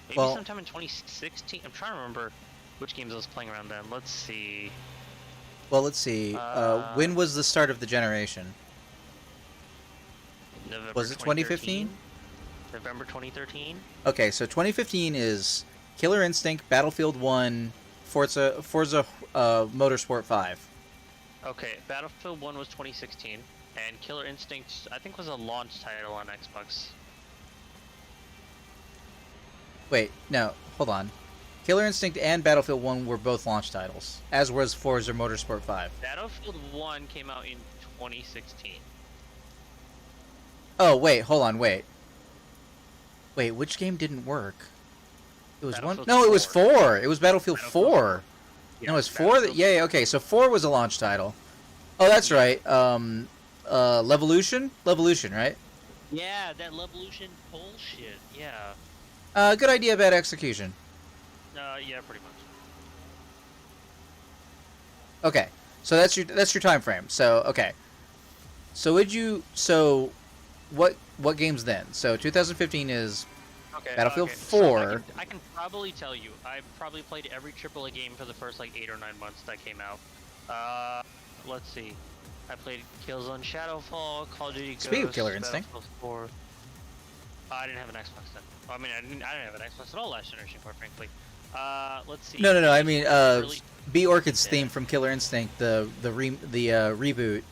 Maybe Well- sometime in 2016? I'm trying to remember which games I was playing around then. Let's see... Well, let's see. When was the start of the generation? November Was it 2015? November 2013? Okay, so 2015 is Killer Instinct, Battlefield 1, Forza Motorsport 5. Okay, Battlefield 1 was 2016, and Killer Instinct, I think, was a launch title on Xbox. Wait, no, hold on. Killer Instinct and Battlefield 1 were both launch titles, as was Forza Motorsport 5. Battlefield 1 came out in 2016. Oh, wait, hold on, wait. Wait, which game didn't work? It was one? Battlefield No, it was 4. 4. It was Battlefield Battlefield 4. No, it's 4. Yeah, okay. So 4 was a launch title. Oh, that's right. Levolution, right? Yeah, that Levolution bullshit. Yeah. Good idea, bad execution. Yeah, pretty much. Okay, so that's your time frame. So okay, what games then? So 2015 is Okay. Battlefield okay. 4. So I can probably tell you, I probably played every AAA game for the first like 8 or 9 months that came out. Let's see. I played Killzone Shadowfall, Call of Duty Ghosts, Speaking of Killer Instinct. Battlefield 4. I didn't have an Xbox then. I mean, I didn't have an Xbox at all last generation, quite frankly. Let's see. No. I mean, Really- B Orchid's Yeah. theme from Killer Instinct, the reboot,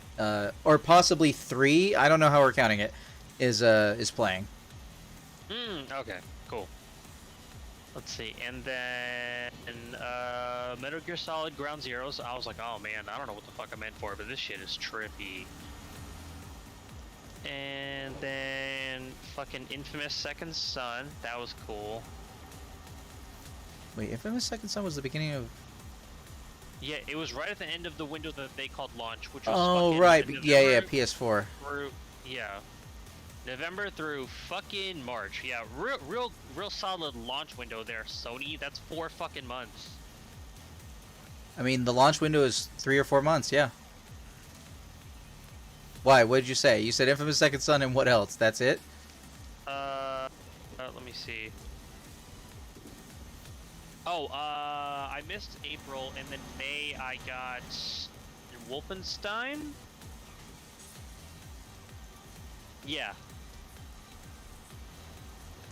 or possibly 3. I don't know how we're counting it. Is playing. Okay, cool. Let's see, and then Metal Gear Solid Ground Zeroes. I was like, oh man, I don't know what the fuck I'm in for, but this shit is trippy. And then fucking Infamous Second Son. That was cool. Wait, Infamous Second Son was the beginning of. Yeah, it was right at the end of the window that they called launch, which was Oh fucking right, yeah, November PS4. through, yeah, November through fucking March. Yeah, real solid launch window there, Sony. That's 4 fucking months. I mean, the launch window is 3 or 4 months. Yeah. Why? What did you say? You said Infamous Second Son and what else? That's it? Let me see. Oh, I missed April, and then May I got Wolfenstein. Yeah.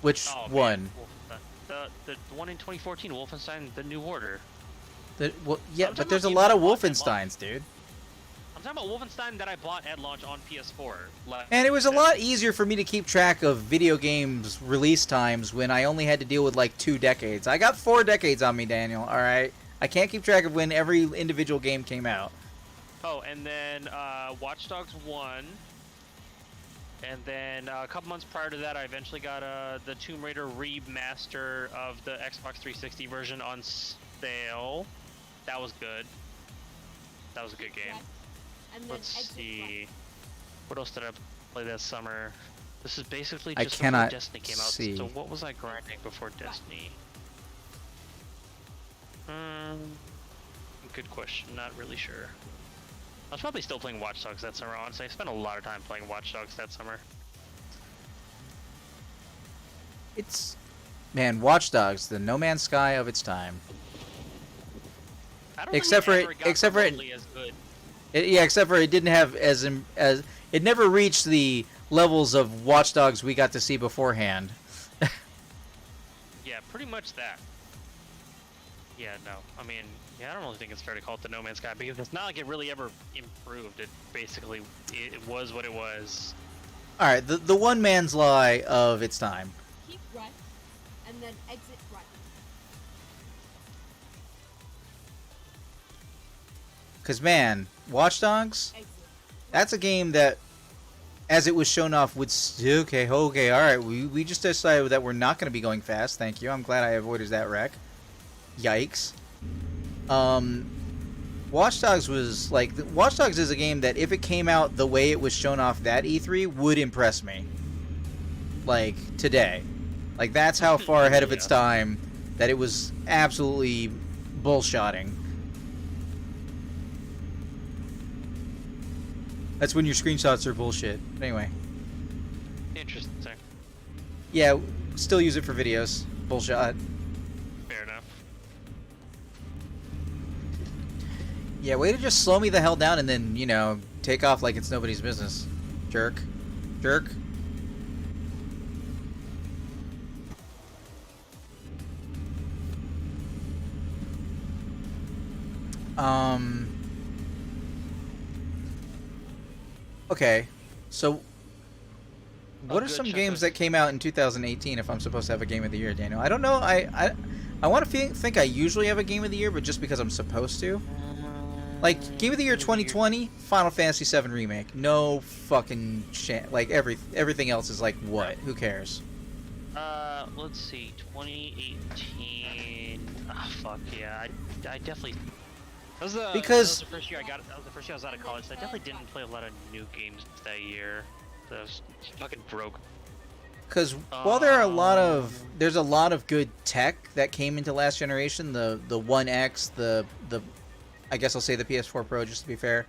Which Oh, man, one? Wolfenstein. The one in 2014, Wolfenstein: The New Order. Yeah, I'm but talking there's a about lot of games I bought at Wolfensteins, dude. I'm talking about Wolfenstein that I bought at launch on PS4. And it was a lot easier for me to keep track of video games release times when I only had to deal with like 2 decades. I got 4 decades on me, Daniel, alright? I can't keep track of when every individual game came out. Oh, and then Watch Dogs 1. And then a couple months prior to that, I eventually got the Tomb Raider remaster of the Xbox 360 version on sale. That was good. That was a good game. Right. And then Let's exit see. right. What else did I play this summer? This is basically I just cannot before Destiny came out. see. So what was I grinding before Destiny? Good question. Not really sure. I was probably still playing Watch Dogs that summer, honestly. I spent a lot of time playing Watch Dogs that summer. It's... Man, Watch Dogs, the No Man's Sky of its time. I don't Except think for it it- ever got except for it- remotely as good. Yeah, except for it didn't have as it never reached the levels of Watch Dogs we got to see beforehand. Yeah, pretty much that. Yeah, no. I mean, yeah, I don't really think it's fair to call it the No Man's Sky because it's not like it really ever improved. It basically, it was what it was. Alright, the one man's lie of its time. Keep right. And then exit right. Because, man, Watch Dogs, Exit. that's a game that, as it was shown off, would... Okay, alright, we just decided that we're not going to be going fast, thank you. I'm glad I avoided that wreck. Yikes. Watch Dogs was, like... Watch Dogs is a game that, if it came out the way it was shown off that E3, would impress me. Like, today. Like, that's how far ahead of its Yeah. time that it was absolutely bullshotting. That's when your screenshots are bullshit. But anyway. Interesting. Yeah, still use it for videos. Bullshit. Fair enough. Yeah, way to just slow me the hell down and then, you know, take off like it's nobody's business. Jerk. Jerk. Okay, so what are good, some check games this. that came out in 2018 if I'm supposed to have a game of the year, Daniel? I don't know. I want to think I usually have a game of the year, but just because I'm supposed to. Like, game of the year 2020, Final Fantasy VII Remake. No fucking chance. Like, everything else is like, what? Who cares? Let's see, 2018. Ah, fuck yeah. I definitely Because that was the first year I got. That was the first year I was out of college. So I definitely didn't play a lot of new games that year. That was fucking broke. Because while there's a lot of good tech that came into last generation, the One X, the I guess I'll say the PS4 Pro just to be fair,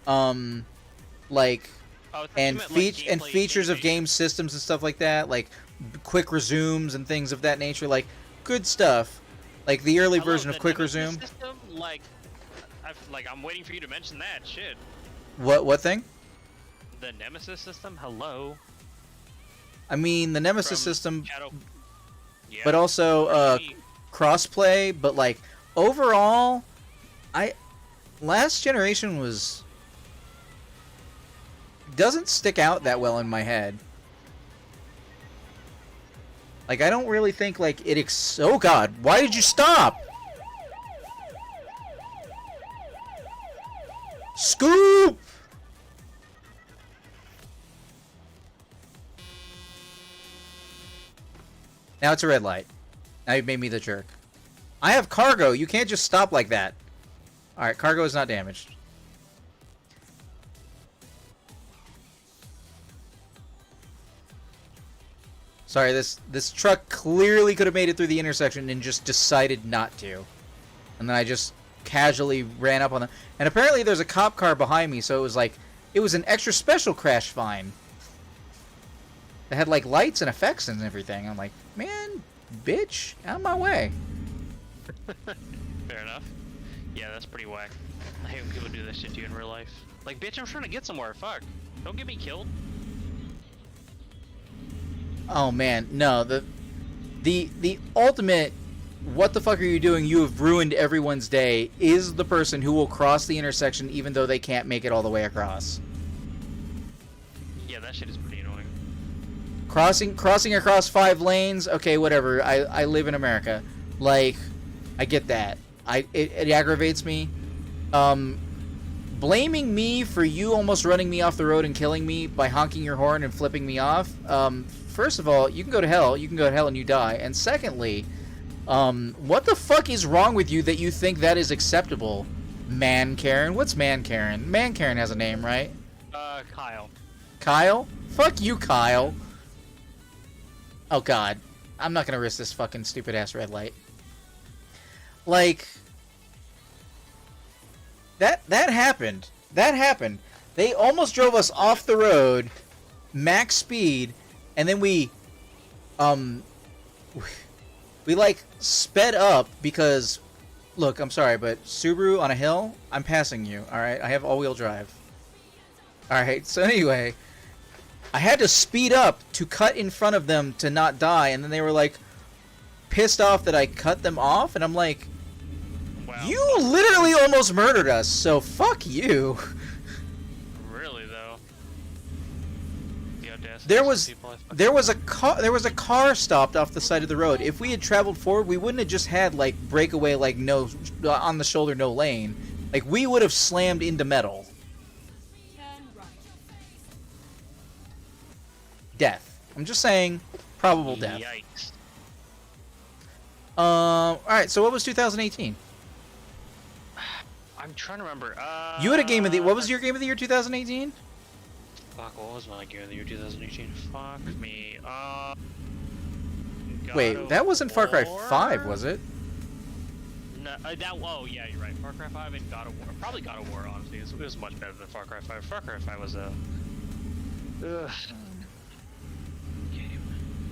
like and features of game systems and stuff like that, like quick resumes and things of that nature, like good stuff, like the early version of Quick Resume. System, I'm waiting for you to mention that shit. What thing? The Nemesis system. Hello. I mean the Nemesis system, yeah, but also crossplay. But like overall, last generation doesn't stick out that well in my head. Like I don't really think like it. Oh God! Why did you stop? Scoop! Now it's a red light. Now you've made me the jerk. I have cargo. You can't just stop like that. Alright, cargo is not damaged. Sorry, this truck clearly could have made it through the intersection and just decided not to. And then I just casually ran up on them. And apparently there's a cop car behind me, so it was an extra special crash fine. It had like lights and effects and everything. I'm like, man, bitch, out of my way. Fair enough. Yeah, that's pretty whack. I hate when people do this shit to you in real life. Like, bitch, I'm trying to get somewhere. Fuck. Don't get me killed. Oh man, no. The ultimate what the fuck are you doing? You have ruined everyone's day is the person who will cross the intersection even though they can't make it all the way across. Yeah, that shit is pretty annoying. Crossing across 5 lanes, okay, whatever. I live in America. Like, I get that. It aggravates me. Blaming me for you almost running me off the road and killing me by honking your horn and flipping me off. First of all, you can go to hell. You can go to hell and you die. And secondly, what the fuck is wrong with you that you think that is acceptable? Man Karen? What's Man Karen? Man Karen has a name, right? Kyle. Kyle? Fuck you, Kyle. Oh god. I'm not gonna risk this fucking stupid ass red light. Like, that happened. That happened. They almost drove us off the road, max speed, and then we like sped up because, look, I'm sorry, but Subaru on a hill, I'm passing you, alright? I have all-wheel drive. Alright, so anyway, I had to speed up to cut in front of them to not die, and then they were like pissed off that I cut them off, and I'm like, wow. You literally almost murdered us, so fuck you. Really though. The audacity There of was some people, there was a car stopped off the side of the road. If we had traveled forward, we wouldn't have just had like breakaway, like no on the shoulder, no lane. Like we would have slammed into metal. Turn right. Death. I'm just saying, probable death. Yikes. All right. So what was 2018? I'm trying to remember. You had a game of the. What was your game of the year 2018? Fuck, what was my game of the year 2018? Fuck me. Wait, that wasn't Far Cry 5, was it? No, oh yeah, you're right. Far Cry 5 and God of War. Probably God of War, honestly. It was much better than Far Cry 5. Far Cry 5 was a... Ugh. Game.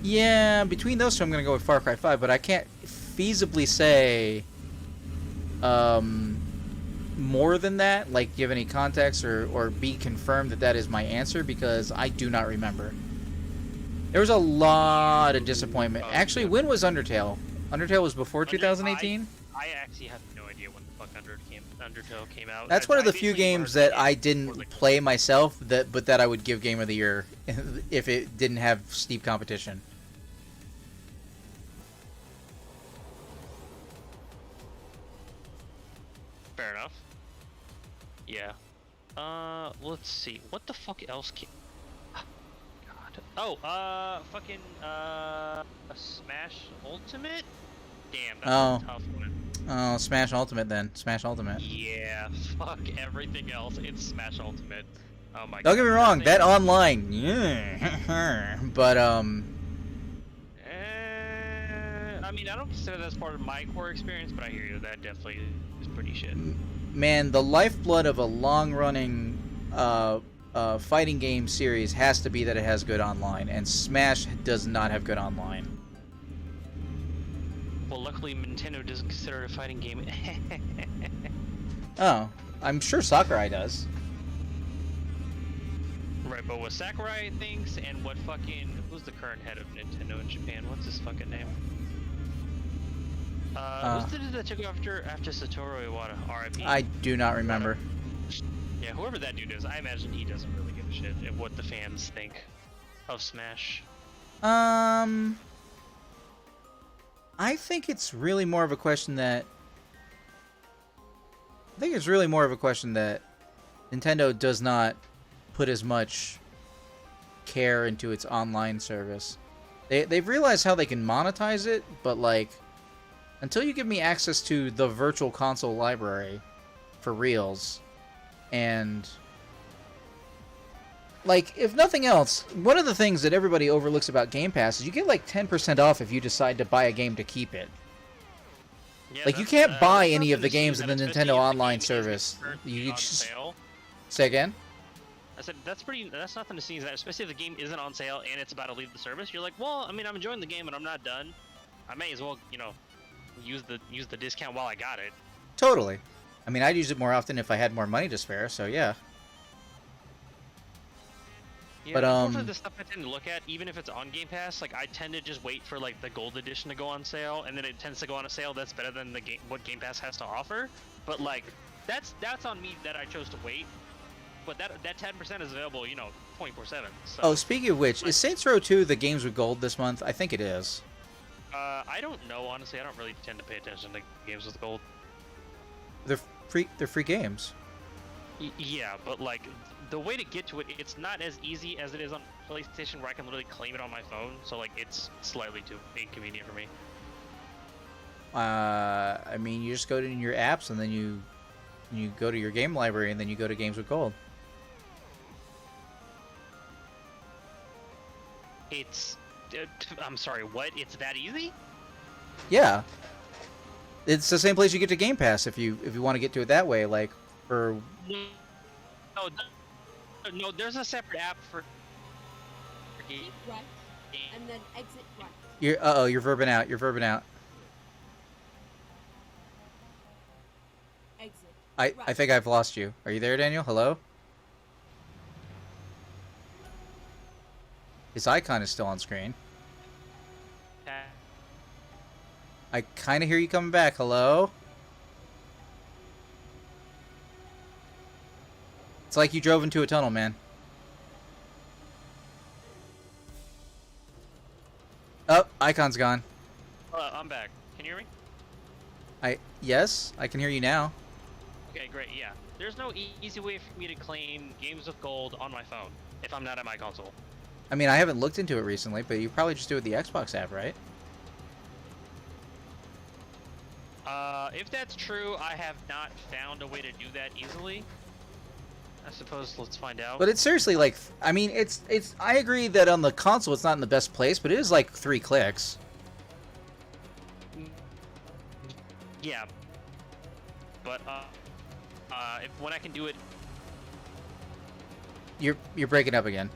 Yeah, between those two, I'm gonna go with Far Cry 5, but I can't feasibly say more than that, like give any context or be confirmed that is my answer, because I do not remember. There was a lot of disappointment. Actually, when was Undertale? Undertale was before 2018? I actually have no idea when the fuck Undertale came out. That's one of the few games that I didn't play myself, but that I would give Game of the Year if it didn't have steep competition. Fair enough. Yeah. Let's see. What the fuck else came... God. Oh, fucking, Smash Ultimate? Damn, that's a tough one. Oh, Smash Ultimate then. Smash Ultimate. Yeah, fuck everything else. It's Smash Ultimate. Oh my god. Don't get me wrong, that thing- online, yeah. But I mean, I don't consider that's part of my core experience, but I hear you. That definitely is pretty shit. man, the lifeblood of a long-running fighting game series has to be that it has good online, and Smash does not have good online. Well, luckily Nintendo doesn't consider it a fighting game. Oh, I'm sure Sakurai does. Right, but what Sakurai thinks and what fucking who's the current head of Nintendo in Japan? What's his fucking name? Who's the dude that took after Satoru Iwata? R.I.P. I do not remember. Yeah, whoever that dude is, I imagine he doesn't really give a shit of what the fans think of Smash. I think it's really more of a question that Nintendo does not put as much care into its online service. They've realized how they can monetize it, but like until you give me access to the virtual console library for reals, and like if nothing else, one of the things that everybody overlooks about Game Pass is you get like 10% off if you decide to buy a game to keep it. Yeah, Like you that's, can't buy that's any of nothing the to see games in the that, Nintendo especially if the Online game isn't service. currently You on just sale. say again. I said that's nothing to see that, especially if the game isn't on sale and it's about to leave the service. You're like, well, I mean, I'm enjoying the game and I'm not done. I may as well, use the discount while I got it. Totally. I mean, I'd use it more often if I had more money to spare. So yeah. Yeah, But, unfortunately, the stuff I tend to look at, even if it's on Game Pass, like I tend to just wait for like the Gold Edition to go on sale, and then it tends to go on a sale that's better than what Game Pass has to offer. But like, that's on me that I chose to wait. But that 10% is available, 24/7. So, Oh, speaking of which, is Saints Row 2 the games with gold this month? I think it is. I don't know, honestly. I don't really tend to pay attention to games with gold. They're free. They're free games. Yeah, but like the way to get to it, it's not as easy as it is on PlayStation, where I can literally claim it on my phone. So like, it's slightly too inconvenient for me. I mean, you just go to your apps and then you go to your game library and then you go to games with gold. I'm sorry, what? It's that easy? Yeah. It's the same place you get to Game Pass if you want to get to it that way. Like for No, there's a separate app for game. Right. And then exit right. you're verbing out. You're verbing out. Exit. I think I've lost you. Are you there, Daniel? Hello? His icon is still on screen. I kind of hear you coming back. Hello? It's like you drove into a tunnel, man. Oh, icon's gone. I'm back. Can you hear me? Yes, I can hear you now. Okay, great. Yeah, there's no easy way for me to claim games with gold on my phone if I'm not at my console. I mean, I haven't looked into it recently, but you probably just do it with the Xbox app, right? If that's true, I have not found a way to do that easily. I suppose let's find out. But it's seriously like, I mean, it's. I agree that on the console it's not in the best place, but it is like 3 clicks. Yeah. But when I can do it, You're breaking up again.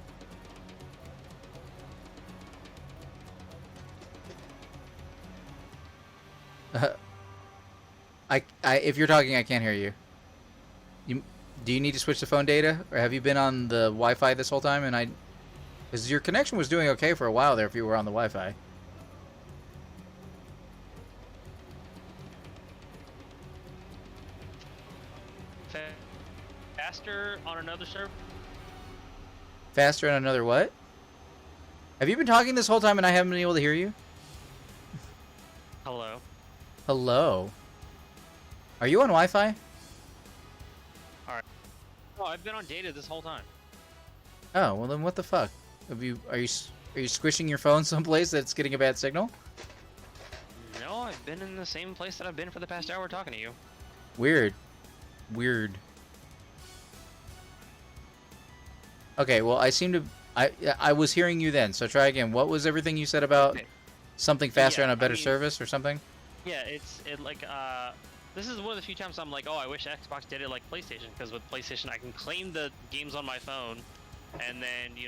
If you're talking, I can't hear you. Do you need to switch to phone data, or have you been on the Wi-Fi this whole time? Because your connection was doing okay for a while there if you were on the Wi-Fi. faster on another server. Faster on another what? Have you been talking this whole time and I haven't been able to hear you? Hello. Hello. Are you on Wi-Fi? Oh, I've been on data this whole time. Oh, well then what the fuck? Are you squishing your phone someplace that's getting a bad signal? No, I've been in the same place that I've been for the past hour talking to you. Weird. Weird. Okay, well, I was hearing you then, so try again. What was everything you said about something faster Yeah, and a I better mean- service or something? Yeah, this is one of the few times I'm like, oh, I wish Xbox did it like PlayStation, because with PlayStation I can claim the games on my phone, and then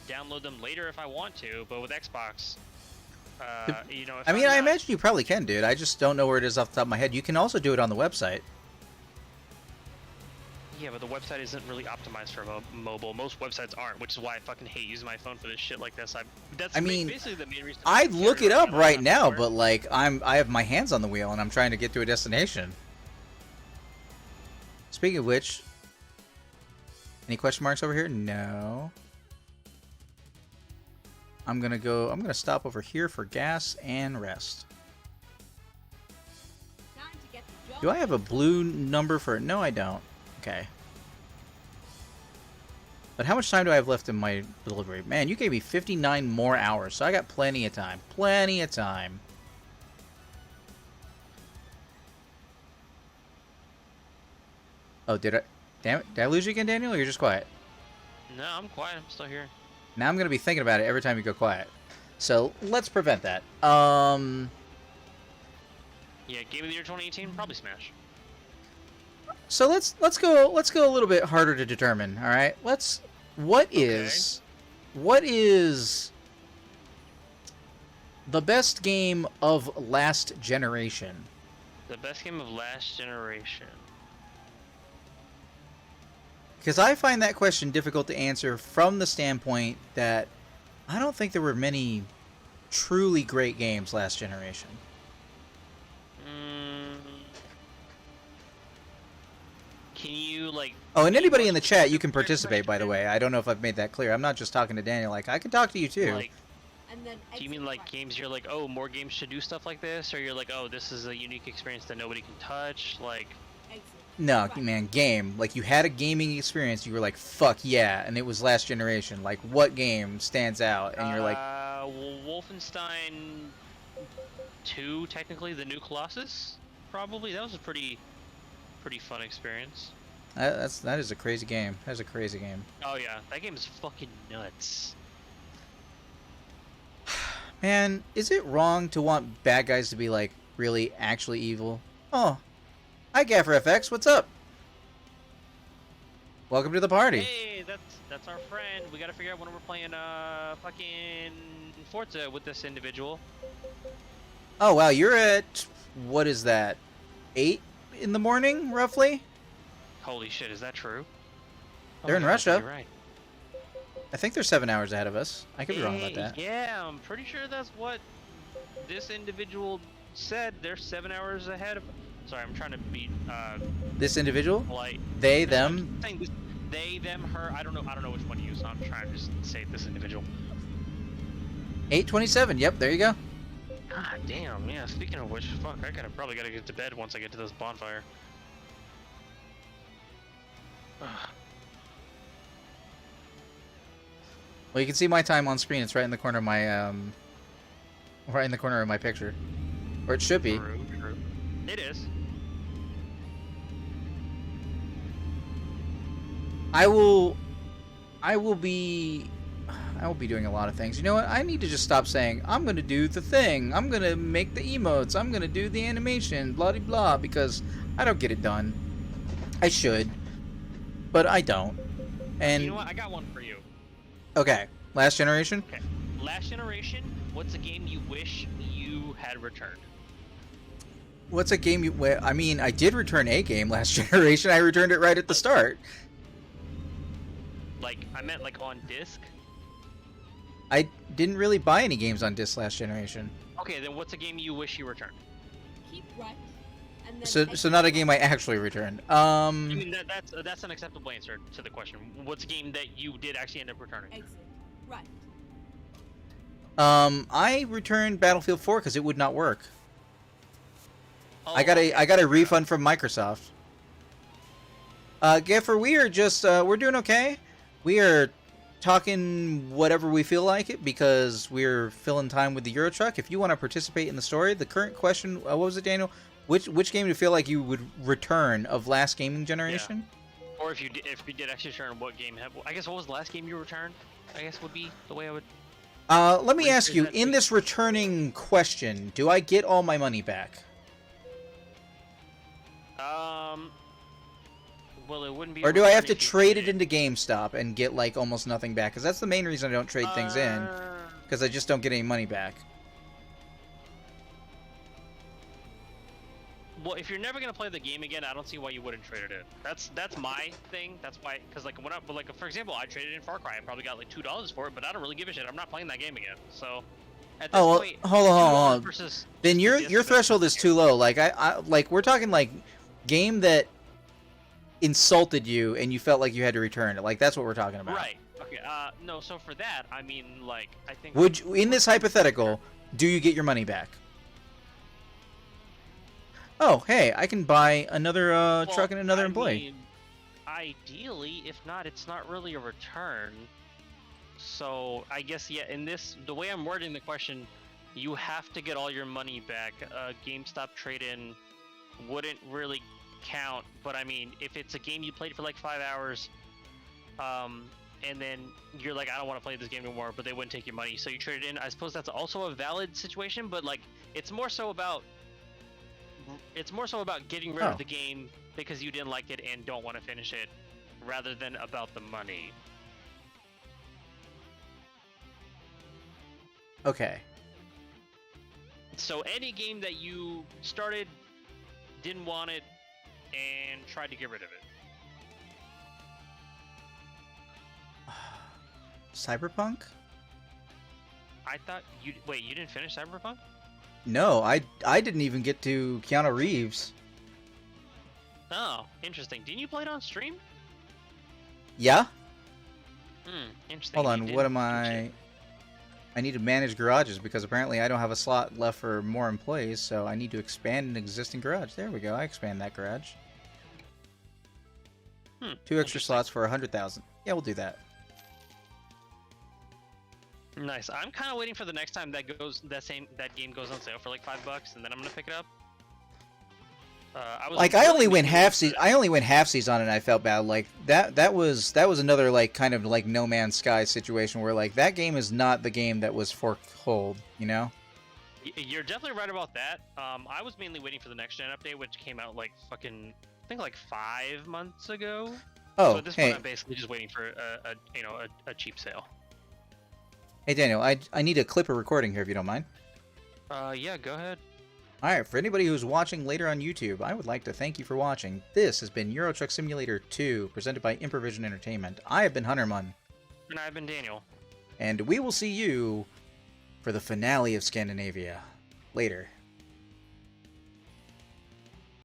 download them later if I want to. But with Xbox, if I mean, I'm I not- imagine you probably can, dude. I just don't know where it is off the top of my head. You can also do it on the website. Yeah, but the website isn't really optimized for mobile. Most websites aren't, which is why I fucking hate using my phone for this shit like this. I mean, basically the main reason. I'd look it up right now, but but like I have my hands on the wheel and I'm trying to get to a destination. Speaking of which, any question marks over here? No. I'm gonna stop over here for gas and rest. Time to get the job. Do I have a blue number for it? No, I don't. Okay. But how much time do I have left in my delivery? Man, you gave me 59 more hours, so I got plenty of time. Plenty of time. Oh, did I? Damn it. Did I lose you again, Daniel, or you're just quiet? No, I'm quiet. I'm still here. Now I'm going to be thinking about it every time you go quiet. So, let's prevent that. Yeah, Game of the Year 2018, probably Smash. So let's go a little bit harder to determine, all right? What is the best game of last generation? The best game of last generation. Because I find that question difficult to answer from the standpoint that I don't think there were many truly great games last generation. Can you Oh, and anybody in the chat, you can participate, by the way. I don't know if I've made that clear. I'm not just talking to Daniel. Like, I can talk to you too. And then Do you mean exit like right. games you're like, oh, more games should do stuff like this, or you're like, oh, this is a unique experience that nobody can touch? Like, Exit. No, Right. man, game. Like, you had a gaming experience, you were like, fuck yeah, and it was last generation. Like, what game stands out? And you're like, Wolfenstein 2, technically, the new Colossus, probably. That was a pretty fun experience. that is a crazy game. That is a crazy game. Oh yeah, that game is fucking nuts. Man, is it wrong to want bad guys to be, like, really, actually evil? Oh. Hi, Gaffer FX, what's up? Welcome to the party. Hey, that's our friend. We gotta figure out when we're playing fucking Forza with this individual. Oh, wow, you're at, what is that, 8 in the morning, roughly? Holy shit, is that true? They're Oh in my God, Russia. you're right. I think they're 7 hours ahead of us. I could be wrong about that. Yeah, I'm pretty sure that's what this individual said. They're 7 hours ahead of. Sorry, I'm trying to be This individual? polite. They, No, them? I'm saying this, they, them, her. I don't know which one to use. So I'm trying to just say this individual. 8:27, yep, there you go. God damn. Yeah. Speaking of which, fuck, I probably gotta get to bed once I get to this bonfire. Ugh. Well, you can see my time on screen. It's right in the corner of my picture, or it should be. True. It is. I will be doing a lot of things. You know what? I need to just stop saying I'm gonna do the thing. I'm gonna make the emotes. I'm gonna do the animation. Blah de blah. Because I don't get it done. I should, but I don't. And You know what? I got one for you. okay, last generation. Okay. Last generation. What's a game you wish you had returned? What's a game you? Well, I mean, I did return a game last generation. I returned it right at the start. Like, I meant like on disc. I didn't really buy any games on disc last generation. Okay, then what's a game you wish you returned? Keep right. And then So exit not a right. game I actually returned. I mean, that's an acceptable answer to the question. What's a game that you did actually end up returning? Exit right. I returned Battlefield 4 because it would not work. Oh, I got a refund from Microsoft. Gaffer, we are just we're doing okay. We are talking whatever we feel like it because we're filling time with the Euro Truck. If you want to participate in the story, the current question, what was it, Daniel? Which game do you feel like you would return of last gaming generation? Or if you did actually return, what game? I guess what was the last game you returned? I guess would be the way I would. Let me ask you, in this returning question, do I get all my money back? Well, it wouldn't be. Or do I have to trade it into GameStop and get like almost nothing back? Because that's the main reason I don't trade things in, because I just don't get any money back. Well, if you're never gonna play the game again, I don't see why you wouldn't trade it in. That's my thing. That's why, because like for example, I traded in Far Cry. I probably got like $2 for it, but I don't really give a shit. I'm not playing that game again. So. At this point, hold on. Then your threshold is too low. Like like we're talking like game that insulted you and you felt like you had to return it. Like that's what we're talking about. Right. Okay. No. So for that, I mean, like, I think. Would you, in this hypothetical, do you get your money back? Oh, hey, I can buy another truck and another employee. Mean, ideally, if not, it's not really a return. So I guess in the way I'm wording the question, you have to get all your money back. GameStop trade-in wouldn't really count, but I mean, if it's a game you played for like 5 hours, and then you're like, I don't want to play this game anymore, but they wouldn't take your money, so you trade it in. I suppose that's also a valid situation, but like, it's more so about getting rid of the game because you didn't like it and don't want to finish it, rather than about the money. Okay. So any game that you started, didn't want it, and tried to get rid of it. Cyberpunk? I thought you didn't finish Cyberpunk? No, I didn't even get to Keanu Reeves. Oh, interesting. Didn't you play it on stream? Yeah? Interesting. Hold on, what am I... I need to manage garages because apparently I don't have a slot left for more employees, so I need to expand an existing garage. There we go, I expand that garage. 2 extra slots for 100,000. Yeah, we'll do that. Nice. I'm kind of waiting for the next time that game goes on sale for like $5, and then I'm gonna pick it up. I only went half season. I only went half season on it, and I felt bad. Like that was another like kind of like No Man's Sky situation where like that game is not the game that was foretold, you know. You're definitely right about that. I was mainly waiting for the next gen update, which came out like fucking, I think like 5 months ago. Oh, so at this point, I'm basically just waiting for a cheap sale. Hey Daniel, I need to clip a recording here if you don't mind. Yeah, go ahead. Alright, for anybody who's watching later on YouTube, I would like to thank you for watching. This has been Euro Truck Simulator 2, presented by Improvision Entertainment. I have been Hunterman. And I've been Daniel. And we will see you for the finale of Scandinavia. Later.